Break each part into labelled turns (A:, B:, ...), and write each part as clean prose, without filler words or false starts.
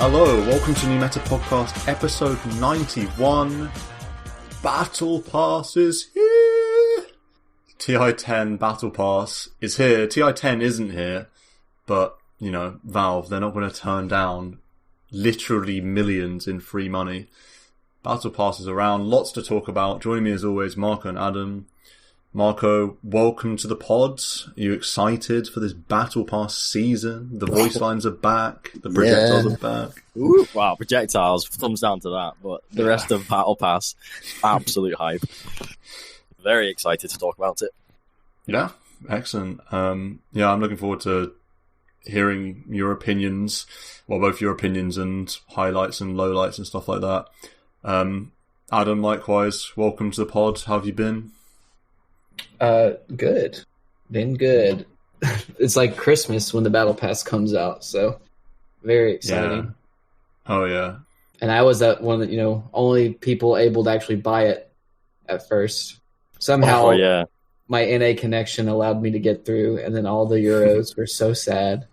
A: Hello, welcome to New Meta Podcast, episode 91. Battle Pass is here! TI10 Battle Pass is here. TI10 isn't here, but, you know, Valve, they're not going to turn down literally millions in free money. Battle Pass is around, lots to talk about. Joining me as always, Marco and Adam. Marco, welcome to the pods. Are you excited for this Battle Pass season? The voice lines are back. The projectiles are back.
B: Ooh, wow, projectiles. Thumbs down to that. But the rest of Battle Pass, absolute hype. Very excited to talk about it.
A: Yeah, excellent. I'm looking forward to hearing your opinions. Well, both your opinions and highlights and lowlights and stuff like that. Adam, likewise, welcome to the pod. How have you been?
C: Good. Been good. It's like Christmas when the Battle Pass comes out, so very exciting.
A: Yeah. Oh, yeah.
C: And I was that one that, only people able to actually buy it at first. Somehow, my NA connection allowed me to get through, and then all the Euros were so sad.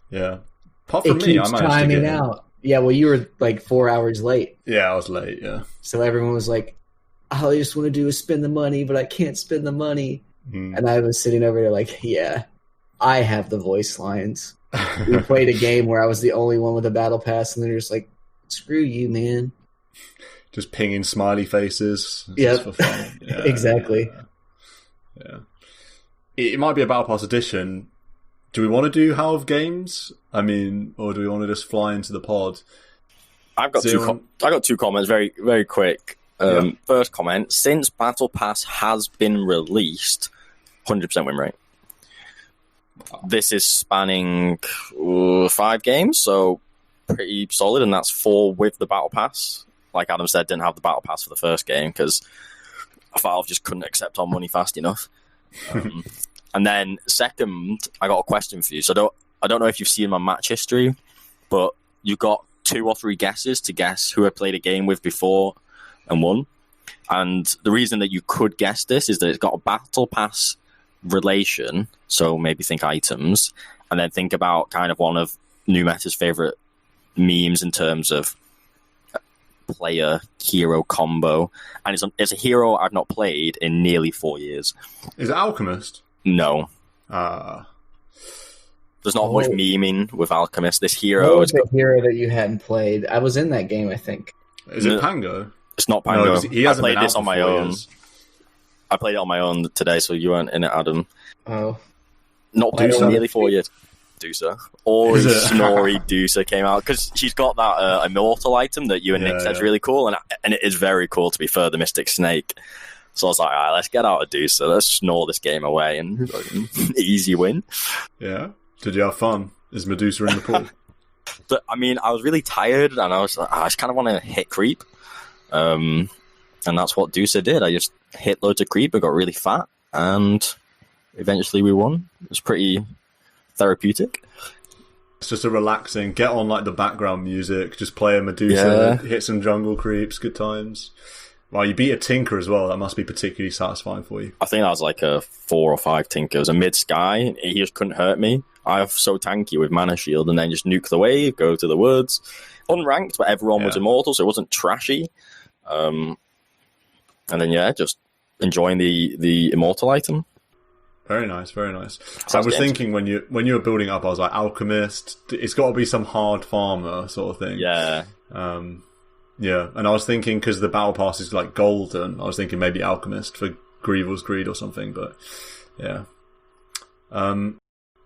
A: Yeah. Apart from me, I managed
C: timing
A: to get
C: out. Yeah, well, you were like 4 hours late.
A: Yeah, I was late, yeah.
C: So everyone was like, all I just want to do is spend the money, but I can't spend the money. And I was sitting over there like, yeah, I have the voice lines. We played a game where I was the only one with a battle pass, and they're just like, screw you, man.
A: Just pinging smiley faces.
C: Yeah,
A: for fun. Yeah,
C: exactly.
A: Yeah. It might be a battle pass edition. Do we want to do How of Games? I mean, or do we want to just fly into the pod?
B: I've got two comments, very, very quick. First comment, since Battle Pass has been released, 100% win rate. This is spanning 5 games, so pretty solid, and that's 4 with the Battle Pass. Like Adam said, didn't have the Battle Pass for the first game because Valve just couldn't accept our money fast enough. And then second, I got a question for you. So I don't know if you've seen my match history, but you got 2 or 3 guesses to guess who I played a game with before and won. And the reason that you could guess this is that it's got a Battle Pass relation, so maybe think items, and then think about kind of one of New Meta's favourite memes in terms of player hero combo, and it's a hero I've not played in nearly 4 years.
A: Is it Alchemist?
B: No. There's not much memeing with Alchemist. This hero
C: is the hero that you hadn't played. I was in that game, I think.
A: Is it Pango?
B: It's not Pango.
A: No, he hasn't
B: I played
A: been
B: this
A: out
B: on my
A: for 4
B: own.
A: years.
B: I played it on my own today, so you weren't in it, Adam.
C: Oh.
B: Not Dusa, nearly 4 years. Dusa. Or Snorri Dusa came out, because she's got that immortal item that you and Nick said is really cool, and it is very cool, to be fair, the Mystic Snake. So I was like, all right, let's get out of Dusa, let's snore this game away, and easy win. Yeah.
A: Did you have fun? Is Medusa in the pool?
B: But, I mean, I was really tired, and I was like, I just kind of want to hit creep. And that's what Dusa did. I just hit loads of creep, I got really fat, and eventually we won. It was pretty therapeutic.
A: It's just a relaxing, get on like the background music, just play a Medusa, hit some jungle creeps, good times. Well, you beat a Tinker as well, that must be particularly satisfying for you.
B: I think that was like a 4 or 5 Tinker. It was a mid-sky, he just couldn't hurt me. I have so tanky with Mana Shield, and then just nuke the wave, go to the woods. Unranked, but everyone was immortal, so it wasn't trashy. And then, just enjoying the immortal item.
A: Very nice, very nice. I was thinking when you were building up, I was like, Alchemist, it's got to be some hard farmer sort of thing.
B: Yeah.
A: And I was thinking, because the Battle Pass is like golden, I was thinking maybe Alchemist for Grievel's Greed or something, but yeah.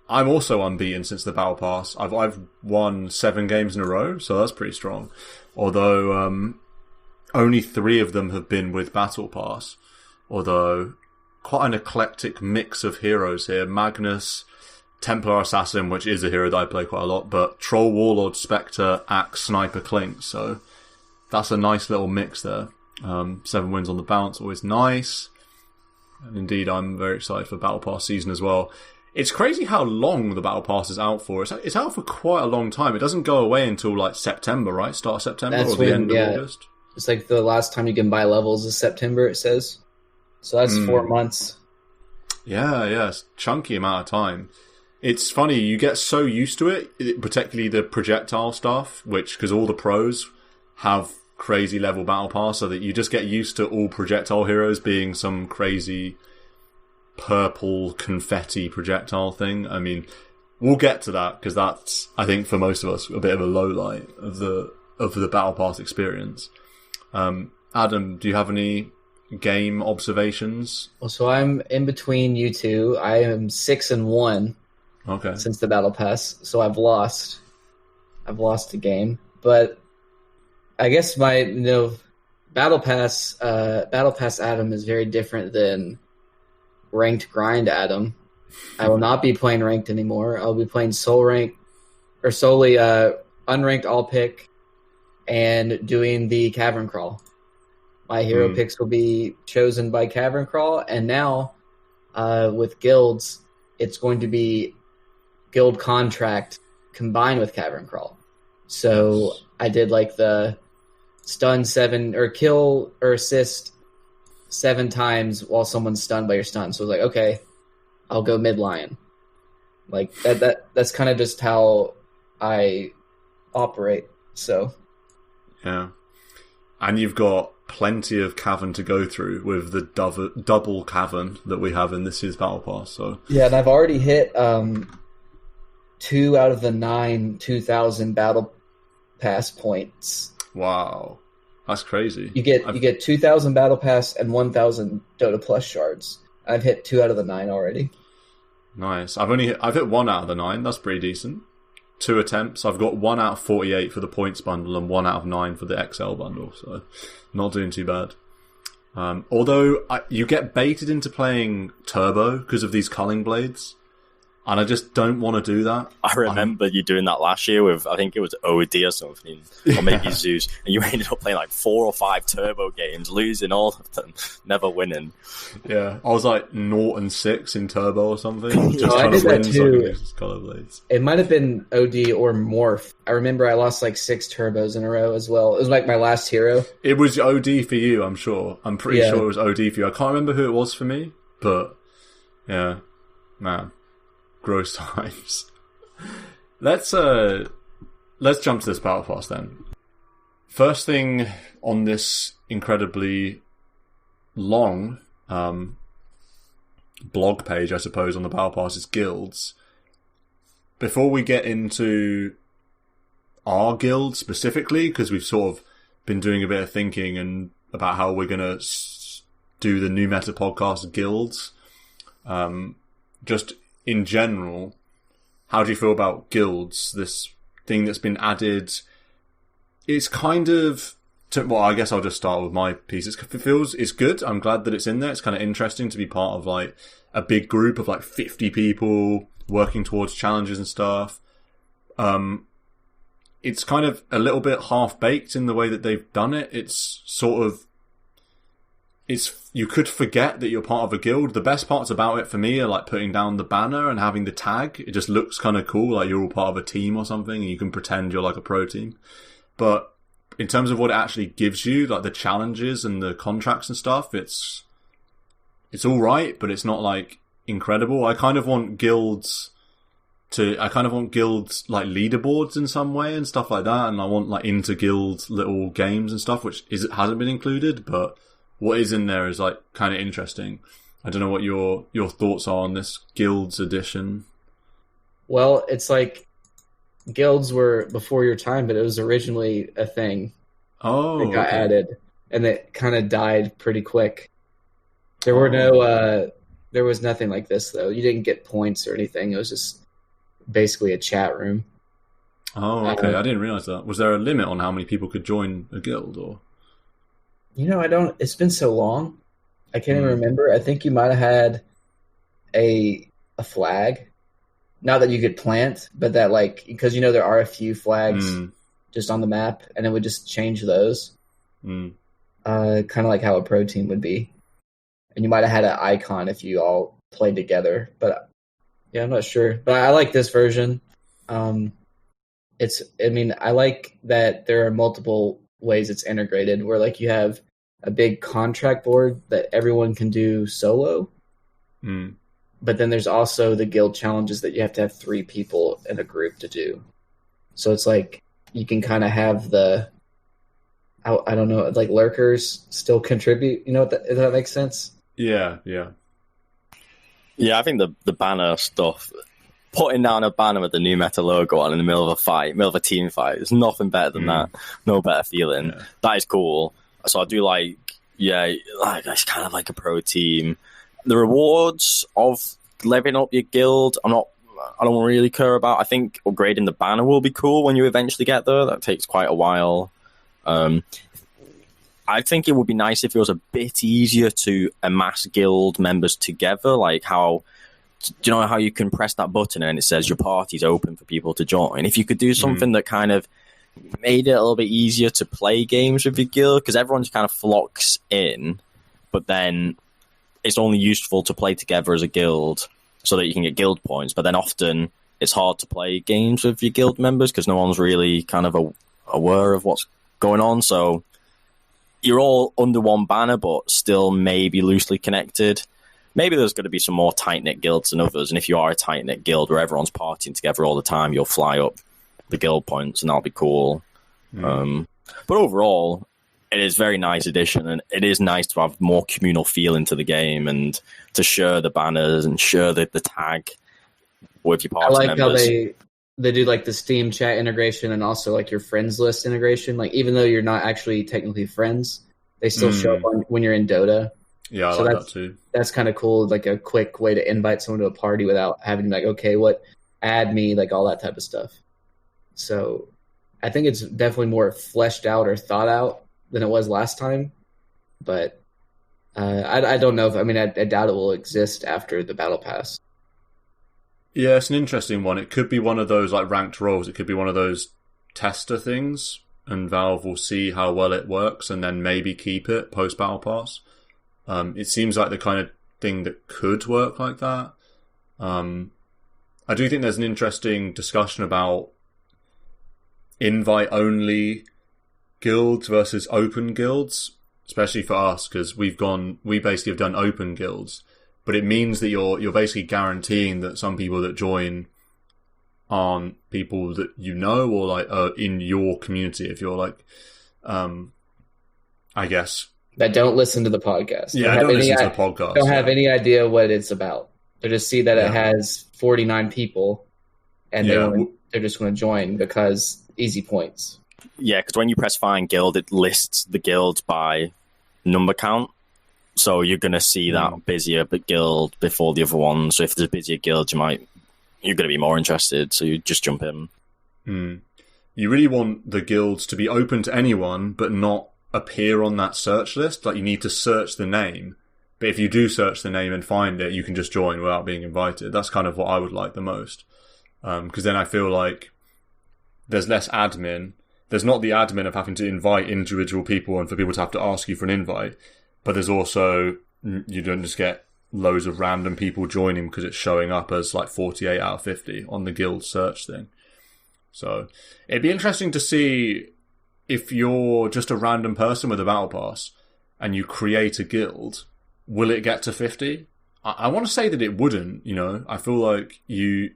A: I'm also unbeaten since the Battle Pass. I've won 7 games in a row, so that's pretty strong. Although only 3 of them have been with Battle Pass. Although quite an eclectic mix of heroes here. Magnus, Templar Assassin, which is a hero that I play quite a lot, but Troll, Warlord, Spectre, Axe, Sniper, Clink. So that's a nice little mix there. 7 wins on the bounce, always nice. And indeed, I'm very excited for Battle Pass season as well. It's crazy how long the Battle Pass is out for. It's out for quite a long time. It doesn't go away until like September, right? Start of September or the end of August.
C: It's like the last time you can buy levels is September, it says. So that's 4 months.
A: Yeah, it's a chunky amount of time. It's funny, you get so used to it, particularly the projectile stuff, because all the pros have crazy level battle pass, so that you just get used to all projectile heroes being some crazy purple confetti projectile thing. I mean, we'll get to that, because that's, I think, for most of us, a bit of a low light of the battle pass experience. Adam, do you have any game observations?
C: Well, so I'm in between you two. I am 6-1.
A: Okay.
C: Since the battle pass, so I've lost a game, but I guess my battle pass Adam is very different than ranked grind Adam. I will not be playing ranked anymore. I'll be playing solely unranked all pick and doing the cavern crawl. My hero picks will be chosen by cavern crawl, and now with guilds, it's going to be guild contract combined with cavern crawl. So I did like the stun 7 or kill or assist 7 times while someone's stunned by your stun. So I was like, okay, I'll go mid lion. Like that's kind of just how I operate. So
A: yeah, and you've got plenty of cavern to go through with the double cavern that we have in this year's battle pass. So
C: yeah, and I've already hit 2 out of the 9 2,000 battle pass points.
A: Wow, that's crazy.
C: You get 2,000 battle pass and 1,000 Dota plus shards. I've hit 2 out of the 9 already.
A: Nice. I've hit 1 out of the 9. That's pretty decent. 2 attempts. I've got 1 out of 48 for the points bundle and 1 out of 9 for the XL bundle. So not doing too bad. Although you get baited into playing turbo because of these culling blades. And I just don't want to do that.
B: I remember you doing that last year with, I think it was OD or something, or maybe Zeus, and you ended up playing like 4 or 5 turbo games, losing all of them, never winning.
A: Yeah, I was like 0-6 in turbo or something. Just
C: I
A: trying
C: did
A: to win
C: that too.
A: color blades.
C: It might have been OD or Morph. I remember I lost like 6 turbos in a row as well. It was like my last hero. It
A: was OD for you, I'm sure. I'm pretty sure it was OD for you. I can't remember who it was for me, but yeah, man. Gross times. Let's jump to this battle pass then. First thing on this incredibly long blog page, I suppose, on the battle pass is guilds. Before we get into our guild specifically, because we've sort of been doing a bit of thinking and about how we're gonna do the new meta podcast guilds, just in general, how do you feel about guilds? This thing that's been added. It's kind of... well, I guess I'll just start with my piece. It's good. I'm glad that it's in there. It's kind of interesting to be part of like a big group of like 50 people working towards challenges and stuff. It's kind of a little bit half-baked in the way that they've done it. It's sort of... you could forget that you're part of a guild. The best parts about it for me are like putting down the banner and having the tag. It just looks kind of cool, like you're all part of a team or something, and you can pretend you're like a pro team. But in terms of what it actually gives you, like the challenges and the contracts and stuff, it's all right, but it's not like incredible. I kind of want guilds like leaderboards in some way and stuff like that, and I want like inter-guild little games and stuff, which hasn't been included, but what is in there is like kind of interesting. I don't know what your thoughts are on this guilds edition.
C: Well, it's like guilds were before your time, but it was originally a thing.
A: Oh,
C: it got added, and it kind of died pretty quick. There were there was nothing like this though. You didn't get points or anything. It was just basically a chat room.
A: Oh, okay. I didn't realize that. Was there a limit on how many people could join a guild, or?
C: It's been so long. I can't even remember. I think you might have had a flag. Not that you could plant, but that like, because there are a few flags just on the map, and it would just change those. Kind of like how a pro team would be. And you might have had an icon if you all played together. But yeah, I'm not sure. But I like this version. I like that there are multiple ways it's integrated, where like you have a big contract board that everyone can do solo, but then there's also the guild challenges that you have to have 3 people in a group to do. So it's like you can kind of have the, I don't know, like lurkers still contribute. You know, if that makes sense?
A: Yeah.
B: Yeah, I think the banner stuff, putting down a banner with the new meta logo on in the middle of a team fight, there's nothing better than that. No better feeling. Yeah. That is cool. So I do like it's kind of like a pro team. The rewards of leveling up your guild, I don't really care about. I think upgrading the banner will be cool when you eventually get there. That takes quite a while. I think it would be nice if it was a bit easier to amass guild members together, like how, do you know how you can press that button and it says your party's open for people to join? If you could do something that kind of made it a little bit easier to play games with your guild, because everyone just kind of flocks in, but then it's only useful to play together as a guild so that you can get guild points, but then often it's hard to play games with your guild members because no one's really kind of aware of what's going on, so you're all under one banner but still maybe loosely connected. Maybe there's going to be some more tight-knit guilds than others, and if you are a tight-knit guild where everyone's partying together all the time, you'll fly up the guild points, and that'll be cool. But overall, it is a very nice addition, and it is nice to have more communal feel into the game and to share the banners and share the tag with your party members. I
C: like how they do like the Steam chat integration and also like your friends list integration. Like even though you're not actually technically friends, they still show up when you're in Dota.
A: Yeah, I like that too.
C: That's kind of cool, like a quick way to invite someone to a party without having like, okay, add me, like all that type of stuff. So I think it's definitely more fleshed out or thought out than it was last time. But I don't know I doubt it will exist after the Battle Pass.
A: Yeah, it's an interesting one. It could be one of those like ranked roles. It could be one of those tester things, and Valve will see how well it works and then maybe keep it post Battle Pass. It seems like the kind of thing that could work like that. I do think there's an interesting discussion about invite-only guilds versus open guilds, especially for us, because we basically have done open guilds, but it means that you're basically guaranteeing that some people that join aren't people that you know or like in your community. If you're like, I guess.
C: That don't listen to the podcast.
A: Yeah, I don't listen to the podcast.
C: Don't have any idea what it's about. They just see that it has 49 people, and they're just going to join because easy points.
B: Yeah, because when you press Find Guild, it lists the guilds by number count. So you're going to see that busier guild before the other one. So if there's a busier guild, you're going to be more interested. So you just jump in.
A: You really want the guilds to be open to anyone, but not appear on that search list. Like you need to search the name, but if you do search the name and find it, you can just join without being invited. That's kind of what I would like the most, because then I feel like there's less admin. There's not the admin of having to invite individual people and for people to have to ask you for an invite, but there's also, you don't just get loads of random people joining because it's showing up as like 48 out of 50 on the guild search thing. So it'd be interesting to see if you're just a random person with a battle pass and you create a guild, will it get to 50? I want to say that it wouldn't, I feel like you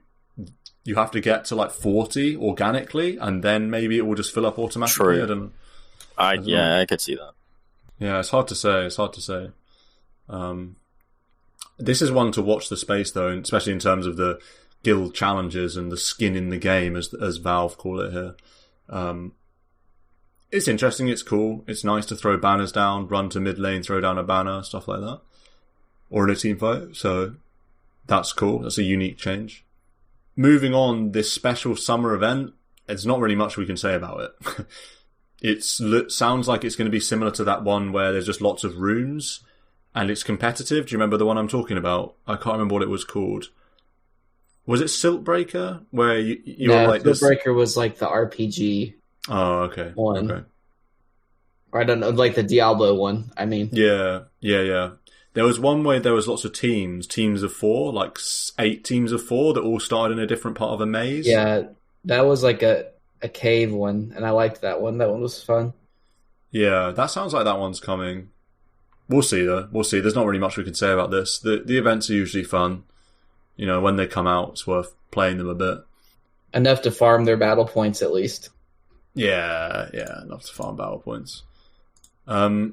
A: have to get to like 40 organically and then maybe it will just fill up automatically.
B: True. I could see that.
A: Yeah, it's hard to say. This is one to watch the space though, especially in terms of the guild challenges and the skin in the game as Valve call it here. It's interesting, it's cool, it's nice to throw banners down, run to mid lane, throw down a banner, stuff like that. Or in a team fight, so that's cool, that's a unique change. Moving on, this special summer event, there's not really much we can say about it. It sounds like it's going to be similar to that one where there's just lots of runes, and it's competitive. Do you remember the one I'm talking about? I can't remember what it was called. Was it Siltbreaker? Where you were like
C: Siltbreaker was like the RPG.
A: Oh, okay.
C: One.
A: Okay.
C: Or I don't know, like the Diablo one, I mean.
A: Yeah. There was one where there was lots of teams of 4, like 8 teams of 4 that all started in a different part of a maze.
C: Yeah, that was like a cave one, and I liked that one. That one was fun.
A: Yeah, that sounds like that one's coming. We'll see, though. We'll see. There's not really much we can say about this. The events are usually fun. You know, when they come out, it's worth playing them a bit.
C: Enough to farm their battle points, at least.
A: Yeah, enough to farm battle points. And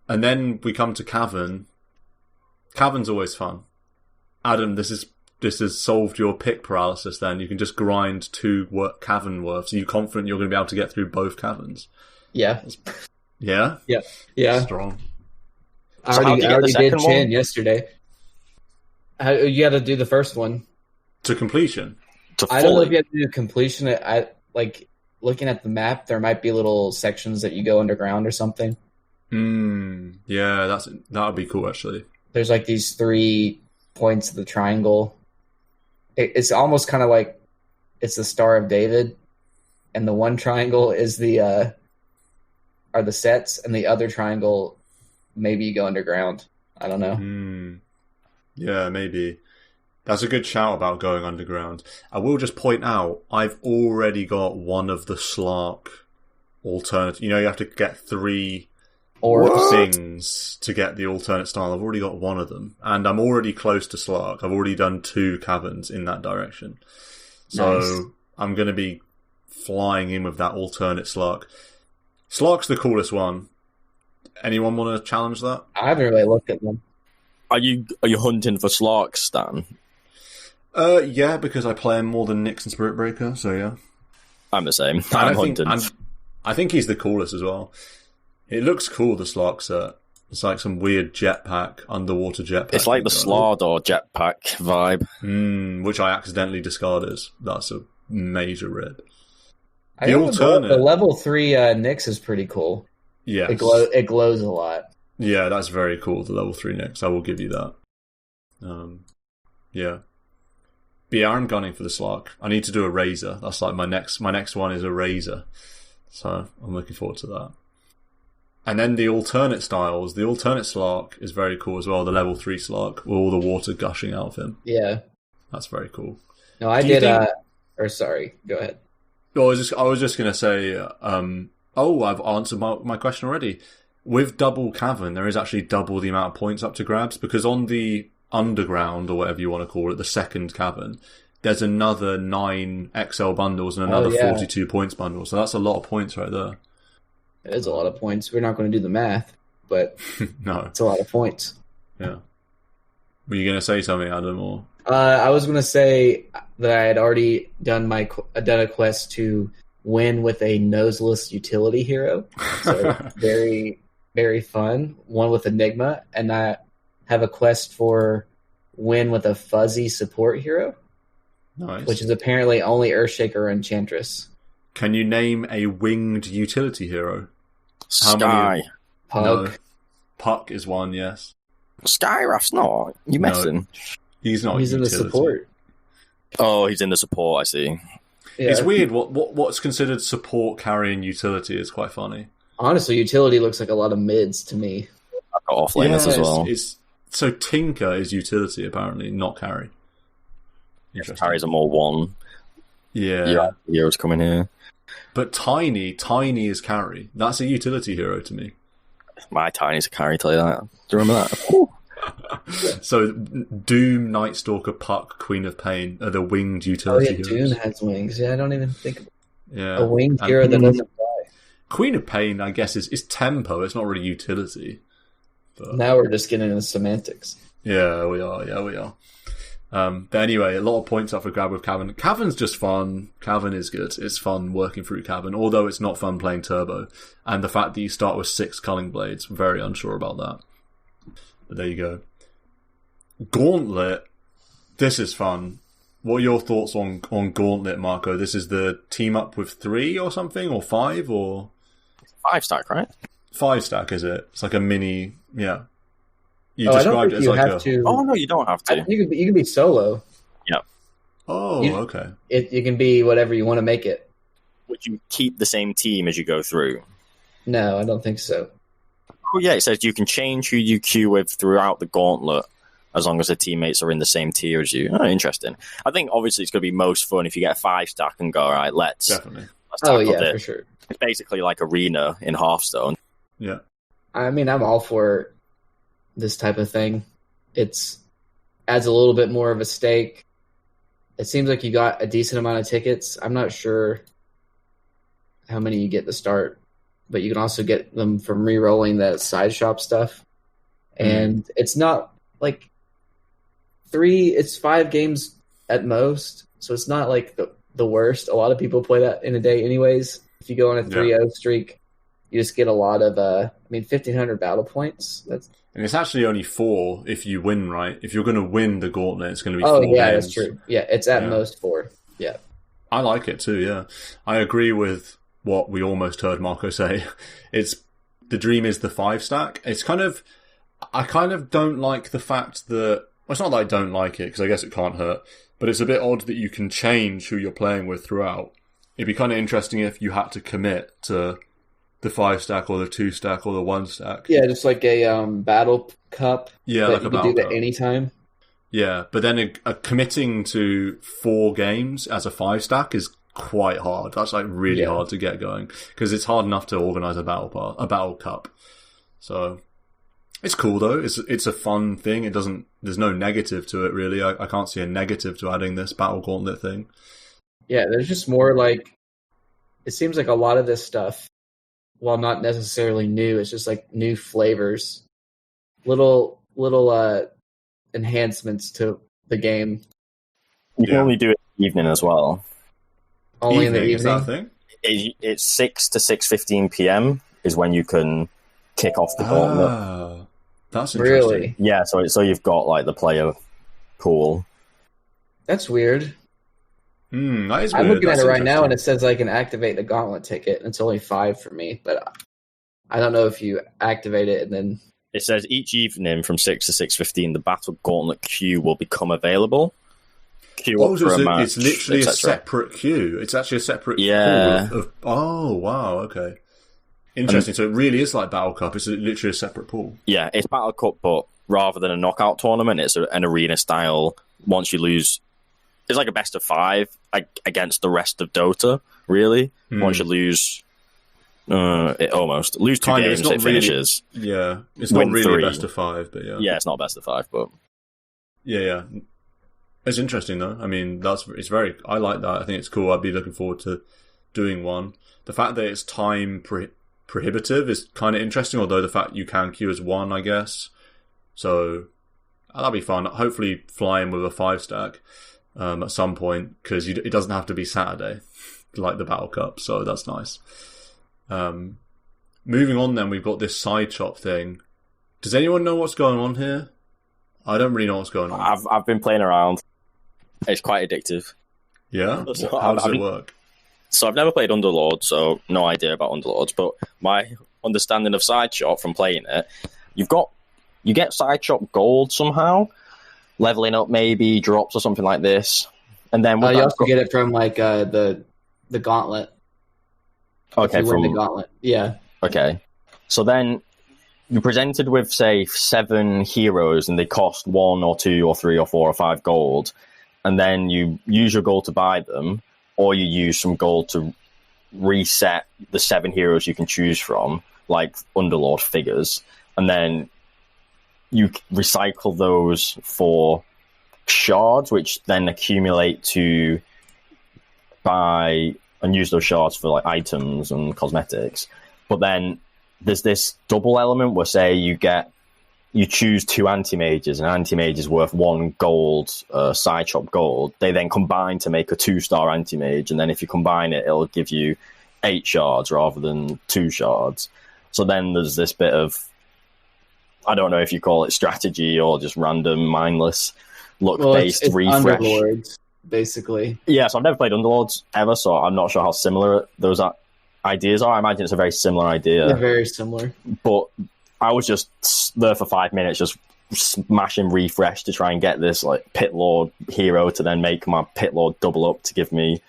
A: then we come to Cavern. Cavern's always fun. Adam, this has solved your pick paralysis then. You can just grind 2 Cavern worths. Are you confident you're going to be able to get through both Caverns?
C: Yeah.
A: Yeah?
C: Yeah.
A: Strong.
C: I already did Chin yesterday. You got to do the first one.
A: To completion?
C: I don't know if you have to do completion. I like looking at the map, there might be little sections that you go underground or something.
A: Yeah, that would be cool, actually.
C: There's like these 3 points of the triangle. It's almost kind of like it's the Star of David, and the one triangle is the are the sets, and the other triangle maybe you go underground. I don't know.
A: Yeah, maybe. That's a good shout about going underground. I will just point out, I've already got one of the Slark alternate. You know, you have to get 3 things to get the alternate style. I've already got one of them, and I'm already close to Slark. I've already done 2 caverns in that direction. So nice. I'm going to be flying in with that alternate Slark. Slark's the coolest one. Anyone want to challenge that?
C: I haven't really looked at them.
B: Are you hunting for Slark, Stan?
A: Yeah, because I play him more than Nyx and Spirit Breaker, so yeah.
B: I'm the same. I'm hunting.
A: I think he's the coolest as well. It looks cool, the Slark set. It's like some weird jetpack, underwater jetpack.
B: It's like the Slardor jetpack vibe.
A: Which I accidentally discarded. That's a major rip.
C: The level 3 Nyx is pretty cool.
A: Yes.
C: It glows a lot.
A: Yeah, that's very cool, the level 3 Nyx. I will give you that. Yeah. But yeah, I'm gunning for the Slark. I need to do a Razor. That's like my next one is a Razor. So I'm looking forward to that. And then the alternate styles. The alternate Slark is very cool as well. The level 3 Slark with all the water gushing out of him.
C: Yeah.
A: That's very cool.
C: No, I did sorry, go ahead.
A: Oh, I was just going to say, I've answered my question already. With double Cavern, there is actually double the amount of points up to grabs, because on the underground, or whatever you want to call it, the second Cavern, there's another 9 XL bundles and another 42 points bundles. So that's a lot of points right there.
C: It is a lot of points. We're not going to do the math, but
A: no,
C: it's a lot of points.
A: Yeah. Were you going to say something, Adam? Or
C: I was going to say that I had already done a quest to win with a noseless utility hero. So very, very fun. One with Enigma, and I have a quest for win with a fuzzy support hero.
A: Nice.
C: Which is apparently only Earthshaker or Enchantress.
A: Can you name a winged utility hero?
B: Sky.
C: Puck.
A: No. Puck is one, yes.
B: Skyrath's not. You messing?
A: No, he's not.
C: He's in the support.
B: Oh, he's in the support. I see.
A: Yeah. It's weird. What's considered support, carry, and utility is quite funny.
C: Honestly, utility looks like a lot of mids to me.
B: I've got offlaners as well.
A: So Tinker is utility, apparently, not carry.
B: Carries a more one.
A: Yeah.
B: Heroes coming here.
A: But Tiny is carry. That's a utility hero to me.
B: My Tiny's a carry, tell you that. Do you remember that?
A: So Doom, Nightstalker, Puck, Queen of Pain are the winged utility heroes.
C: Doom has wings. Yeah, I don't even think of
A: a
C: winged hero that doesn't fly.
A: Queen of Pain, I guess, is tempo. It's not really utility. But
C: now we're just getting into semantics.
A: Yeah, we are. But anyway, a lot of points up for grab with Cavern. Cavern's just fun. Cavern is good. It's fun working through Cavern, although it's not fun playing Turbo. And the fact that you start with 6 Culling Blades, very unsure about that. But there you go. Gauntlet. This is fun. What are your thoughts on Gauntlet, Marco? This is the team up with 3 or something, or 5, or
B: 5 stack, right?
A: 5 stack, is it? It's like a mini, yeah. You described it as like a...
B: Oh, no, you don't have to.
C: You can be solo.
B: Yeah.
A: Oh, okay.
C: You can be whatever you want to make it.
B: Would you keep the same team as you go through?
C: No, I don't think so.
B: Oh, yeah, it says you can change who you queue with throughout the gauntlet as long as the teammates are in the same tier as you. Oh, interesting. I think, obviously, it's going to be most fun if you get a 5 stack and go, all right, let's
A: tackle
B: this.
C: For sure.
B: It's basically like Arena in Hearthstone.
A: Yeah.
C: I mean, I'm all for this type of thing. It's adds a little bit more of a stake. It seems like you got a decent amount of tickets. I'm not sure how many you get to start, but you can also get them from re-rolling the side shop stuff. And it's not like it's 5 games at most, so it's not like the worst. A lot of people play that in a day anyways. If you go on a 3-0 streak, you just get a lot of 1,500 battle points.
A: And it's actually only 4 if you win, right? If you're going to win the gauntlet, it's going to be 4
C: games.
A: That's
C: true. Yeah, it's at most 4. Yeah.
A: I like it too, yeah. I agree with what we almost heard Marco say. The dream is the 5 stack. I kind of don't like the fact that, well, it's not that I don't like it, because I guess it can't hurt, but it's a bit odd that you can change who you're playing with throughout. It'd be kind of interesting if you had to commit to the 5 stack or the 2 stack or the 1 stack.
C: Yeah, just like a battle cup.
A: Yeah,
C: that
A: like
C: you
A: a battle
C: could do
A: cup.
C: that anytime.
A: Yeah, but then committing to 4 games as a 5 stack is quite hard. That's like really hard to get going, because it's hard enough to organize a battle cup. So it's cool though. It's a fun thing. There's no negative to it really. I can't see a negative to adding this battle gauntlet thing. Yeah,
C: there's just more like, it seems like a lot of this stuff, while not necessarily new, it's just like new flavors, little enhancements to the game.
B: You can only do it in the evening as well.
C: Only in the evening?
A: Is that a thing?
B: It's 6 to 6:15 p.m. is when you can kick off the gauntlet.
A: That's interesting.
C: Really?
B: Yeah, so you've got like the player pool.
C: That's weird.
A: That is weird.
C: I'm looking at it right now, and it says I can activate the gauntlet ticket, and it's only 5 for me. But I don't know if you activate it and then.
B: It says each evening from 6 to 6:15, the battle gauntlet queue will become available. Queue up for a match.
A: It's literally a separate queue. It's actually a separate pool of. Oh wow! Okay. Interesting. So it really is like Battle Cup. It's literally a separate pool.
B: Yeah, it's Battle Cup, but rather than a knockout tournament, it's an arena style. Once you lose, it's like a best of 5 against the rest of Dota. Really, once you lose, it almost lose 2 games, it finishes.
A: Yeah, it's not really 3. A best of 5, but yeah,
B: it's not a best of 5, but
A: yeah. It's interesting though. I mean, it's very. I like that. I think it's cool. I'd be looking forward to doing one. The fact that it's time prohibitive is kind of interesting, although the fact you can queue as 1, I guess. So that'll be fun. Hopefully flying with a 5 stack at some point, because it doesn't have to be Saturday like the Battle Cup, so that's nice. Moving on then, we've got this side shop thing. Does anyone know what's going on here? I don't really know what's going on.
B: I've been playing around. It's quite addictive.
A: Yeah? How does it work?
B: So I've never played Underlord, so no idea about Underlords, but my understanding of Side Shop from playing it, you get Side Shop gold somehow, leveling up maybe, drops or something like this. And then
C: you also get it from like the gauntlet.
B: Okay,
C: from the gauntlet. Yeah.
B: Okay. So then you're presented with, say, 7 heroes, and they cost 1 or 2 or 3 or 4 or 5 gold, and then you use your gold to buy them, or you use some gold to reset the 7 heroes you can choose from, like Underlord figures, and then you recycle those for shards, which then accumulate to buy and use those shards for like items and cosmetics. But then there's this double element where, say, you choose 2 anti-mages, and anti-mage is worth 1 gold, side shop gold. They then combine to make a 2-star anti-mage, and then if you combine it, it'll give you 8 shards rather than 2 shards. So then there's this bit of, I don't know if you call it strategy or just random, mindless, luck-based refresh.
C: Underlords, basically.
B: Yeah, so I've never played Underlords ever, so I'm not sure how similar those ideas are. I imagine it's a very similar idea.
C: They're very similar.
B: But I was just there for 5 minutes, just smashing refresh to try and get this like Pit Lord hero to then make my Pit Lord double up to give me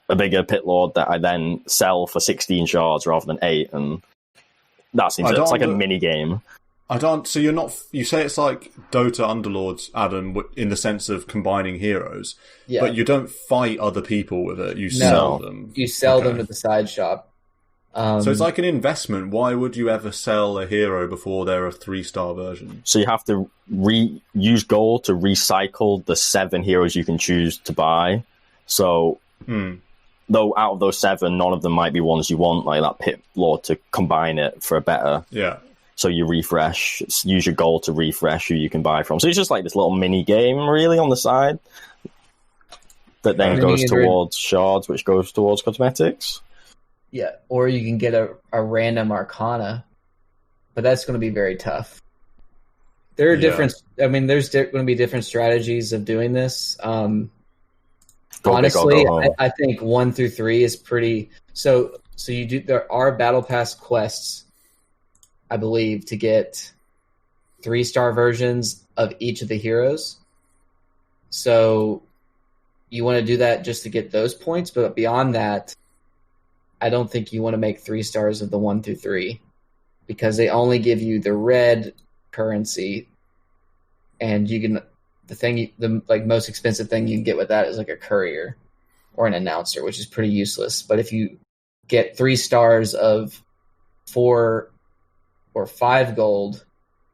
B: a bigger Pit Lord that I then sell for 16 shards rather than 8, and that seems it's like a mini game.
A: So you're not. You say it's like Dota Underlords, Adam, in the sense of combining heroes, but you don't fight other people with it. You sell them.
C: You sell them at the side shop.
A: So it's like an investment. Why would you ever sell a hero before they're a 3-star version?
B: So you have to use gold to recycle the 7 heroes you can choose to buy. So, though out of those 7, none of them might be ones you want, like that Pit Lord, to combine it for a better.
A: Yeah.
B: So you refresh, use your gold to refresh who you can buy from. So it's just like this little mini game, really, on the side that then goes towards shards, which goes towards cosmetics.
C: Yeah, or you can get a random Arcana, but that's going to be very tough. There are different. I mean, there's going to be different strategies of doing this. Honestly, I think 1 through 3 is pretty. So you do. There are battle pass quests, I believe, to get 3-star versions of each of the heroes. So you want to do that just to get those points, but beyond that, I don't think you want to make 3 stars of the 1 through 3 because they only give you the red currency, and you can the most expensive thing you can get with that is like a courier or an announcer, which is pretty useless. But if you get 3 stars of 4 or 5 gold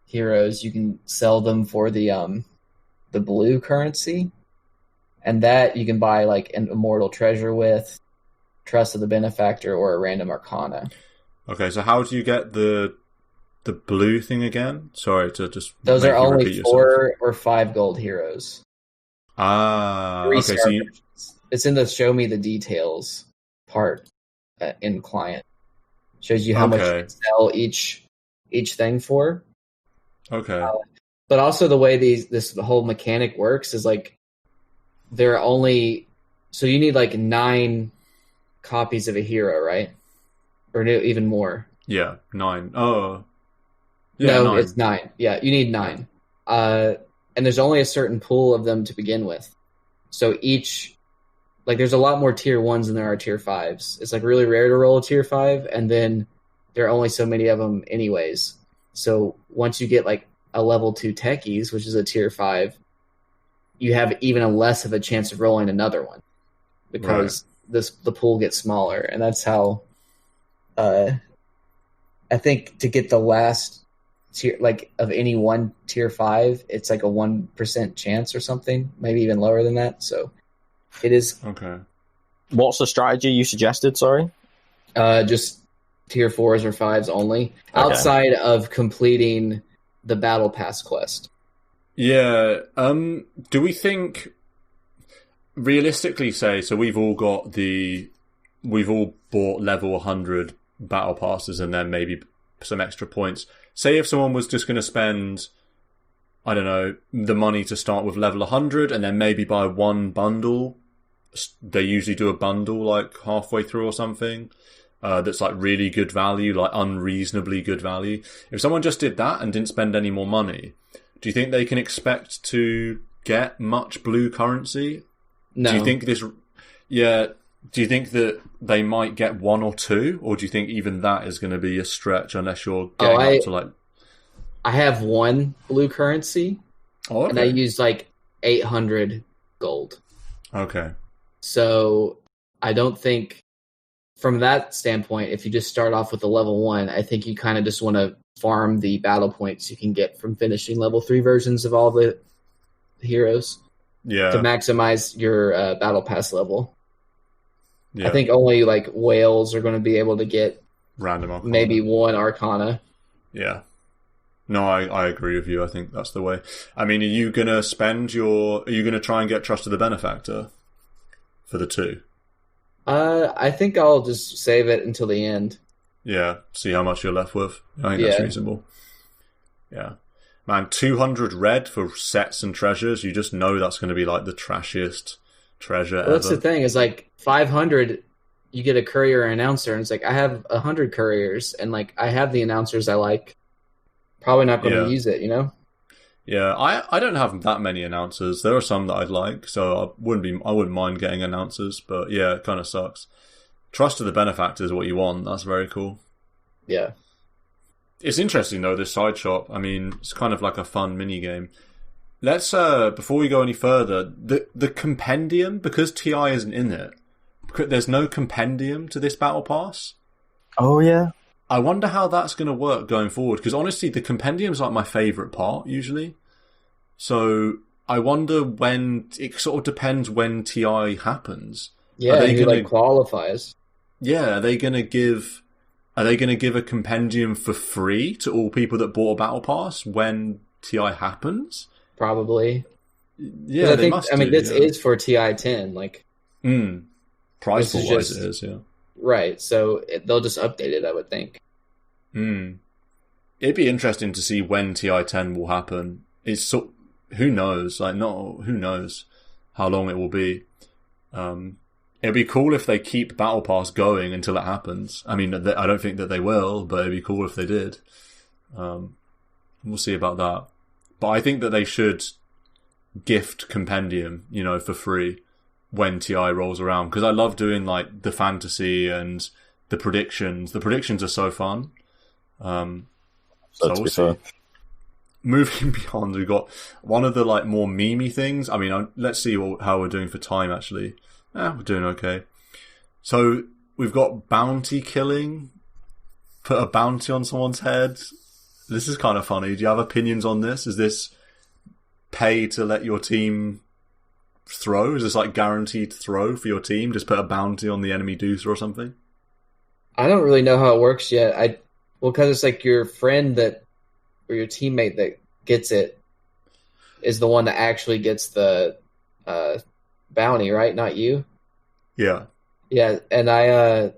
C: heroes, you can sell them for the blue currency, and that you can buy like an immortal treasure with, Trust of the Benefactor, or a random Arcana.
A: Okay, so how do you get the blue thing again? Sorry to just.
C: Those are only 4 or 5 gold heroes.
A: Okay. So
C: it's in the show me the details part in client. Shows you how much you can sell each thing for.
A: Okay.
C: But also the way the whole mechanic works is like there are only, so you need like 9 copies of a hero, right? Or even more.
A: Yeah, 9. Oh.
C: Yeah, no, 9. It's 9. Yeah, you need 9. And there's only a certain pool of them to begin with. So each, like, there's a lot more tier 1s than there are tier 5s. It's like really rare to roll a tier 5, and then there are only so many of them anyways. So once you get like a level 2 techies, which is a tier 5, you have even a less of a chance of rolling another one because the pool gets smaller, and that's how I think to get the last tier, like of any one tier 5, it's like a 1% chance or something, maybe even lower than that. So it is
A: okay.
B: What's the strategy you suggested? Sorry,
C: just tier 4s or 5s only, outside of completing the battle pass quest.
A: Yeah. Do we think realistically so we've all bought level 100 battle passes and then maybe some extra points. Say if someone was just going to spend, I don't know, the money to start with level 100 and then maybe buy one bundle. They usually do a bundle like halfway through or something. That's like really good value, like unreasonably good value. If someone just did that and didn't spend any more money, do you think they can expect to get much blue currency?
C: No.
A: Do you think do you think that they might get 1 or 2, or do you think even that is going to be a stretch unless you're getting up to like...
C: I have 1 blue currency, and I use like 800 gold.
A: Okay.
C: So I don't think, from that standpoint, if you just start off with a level 1, I think you kind of just want to farm the battle points you can get from finishing level 3 versions of all the heroes.
A: Yeah.
C: To maximize your battle pass level.
A: Yeah.
C: I think only like whales are going to be able to get
A: random Arcana.
C: Maybe 1 Arcana.
A: Yeah. No, I agree with you. I think that's the way. I mean, are you going to try and get Trust of the Benefactor for the 2?
C: I think I'll just save it until the end.
A: Yeah, see how much you're left with. I think that's reasonable. Yeah. Man, 200 red for sets and treasures, you just know that's going to be like the trashiest treasure ever.
C: That's the thing, is like 500, you get a courier or announcer, and it's like, I have 100 couriers, and like I have the announcers I like. Probably not going to use it, you know?
A: Yeah, I don't have that many announcers. There are some that I'd like, so I wouldn't mind getting announcers, but yeah, it kind of sucks. Trust of the Benefactor is what you want. That's very cool.
C: Yeah.
A: It's interesting though, this side shop. I mean, it's kind of like a fun mini game. Let's before we go any further, the compendium, because TI isn't in it, there's no compendium to this battle pass.
B: Oh, yeah.
A: I wonder how that's going to work going forward, because honestly, the compendium's like my favourite part, usually. So I wonder when... It sort of depends when TI happens.
C: Yeah, who qualifies.
A: Yeah, are they going to give a compendium for free to all people that bought a Battle Pass when TI happens?
C: Probably.
A: Yeah, they must.
C: This is for TI10. Like,
A: price wise, it is. Yeah.
C: Right. So they'll just update it, I would think.
A: It'd be interesting to see when TI10 will happen. Who knows? Who knows how long it will be. It'd be cool if they keep Battle Pass going until it happens. I mean, I don't think that they will, but it'd be cool if they did. We'll see about that. But I think that they should gift Compendium, for free when TI rolls around. Because I love doing, the fantasy and the predictions. The predictions are so fun. So we'll see. Moving beyond, we've got one of the, more memey things. I mean, let's see how we're doing for time, actually. We're doing okay. So we've got bounty killing. Put a bounty on someone's head. This is kind of funny. Do you have opinions on this? Is this pay to let your team throw? Is this guaranteed throw for your team? Just put a bounty on the enemy deucer or something?
C: I don't really know how it works yet. Because it's your friend or your teammate that gets it is the one that actually gets the bounty, right? Not you.
A: Yeah.
C: Yeah, and I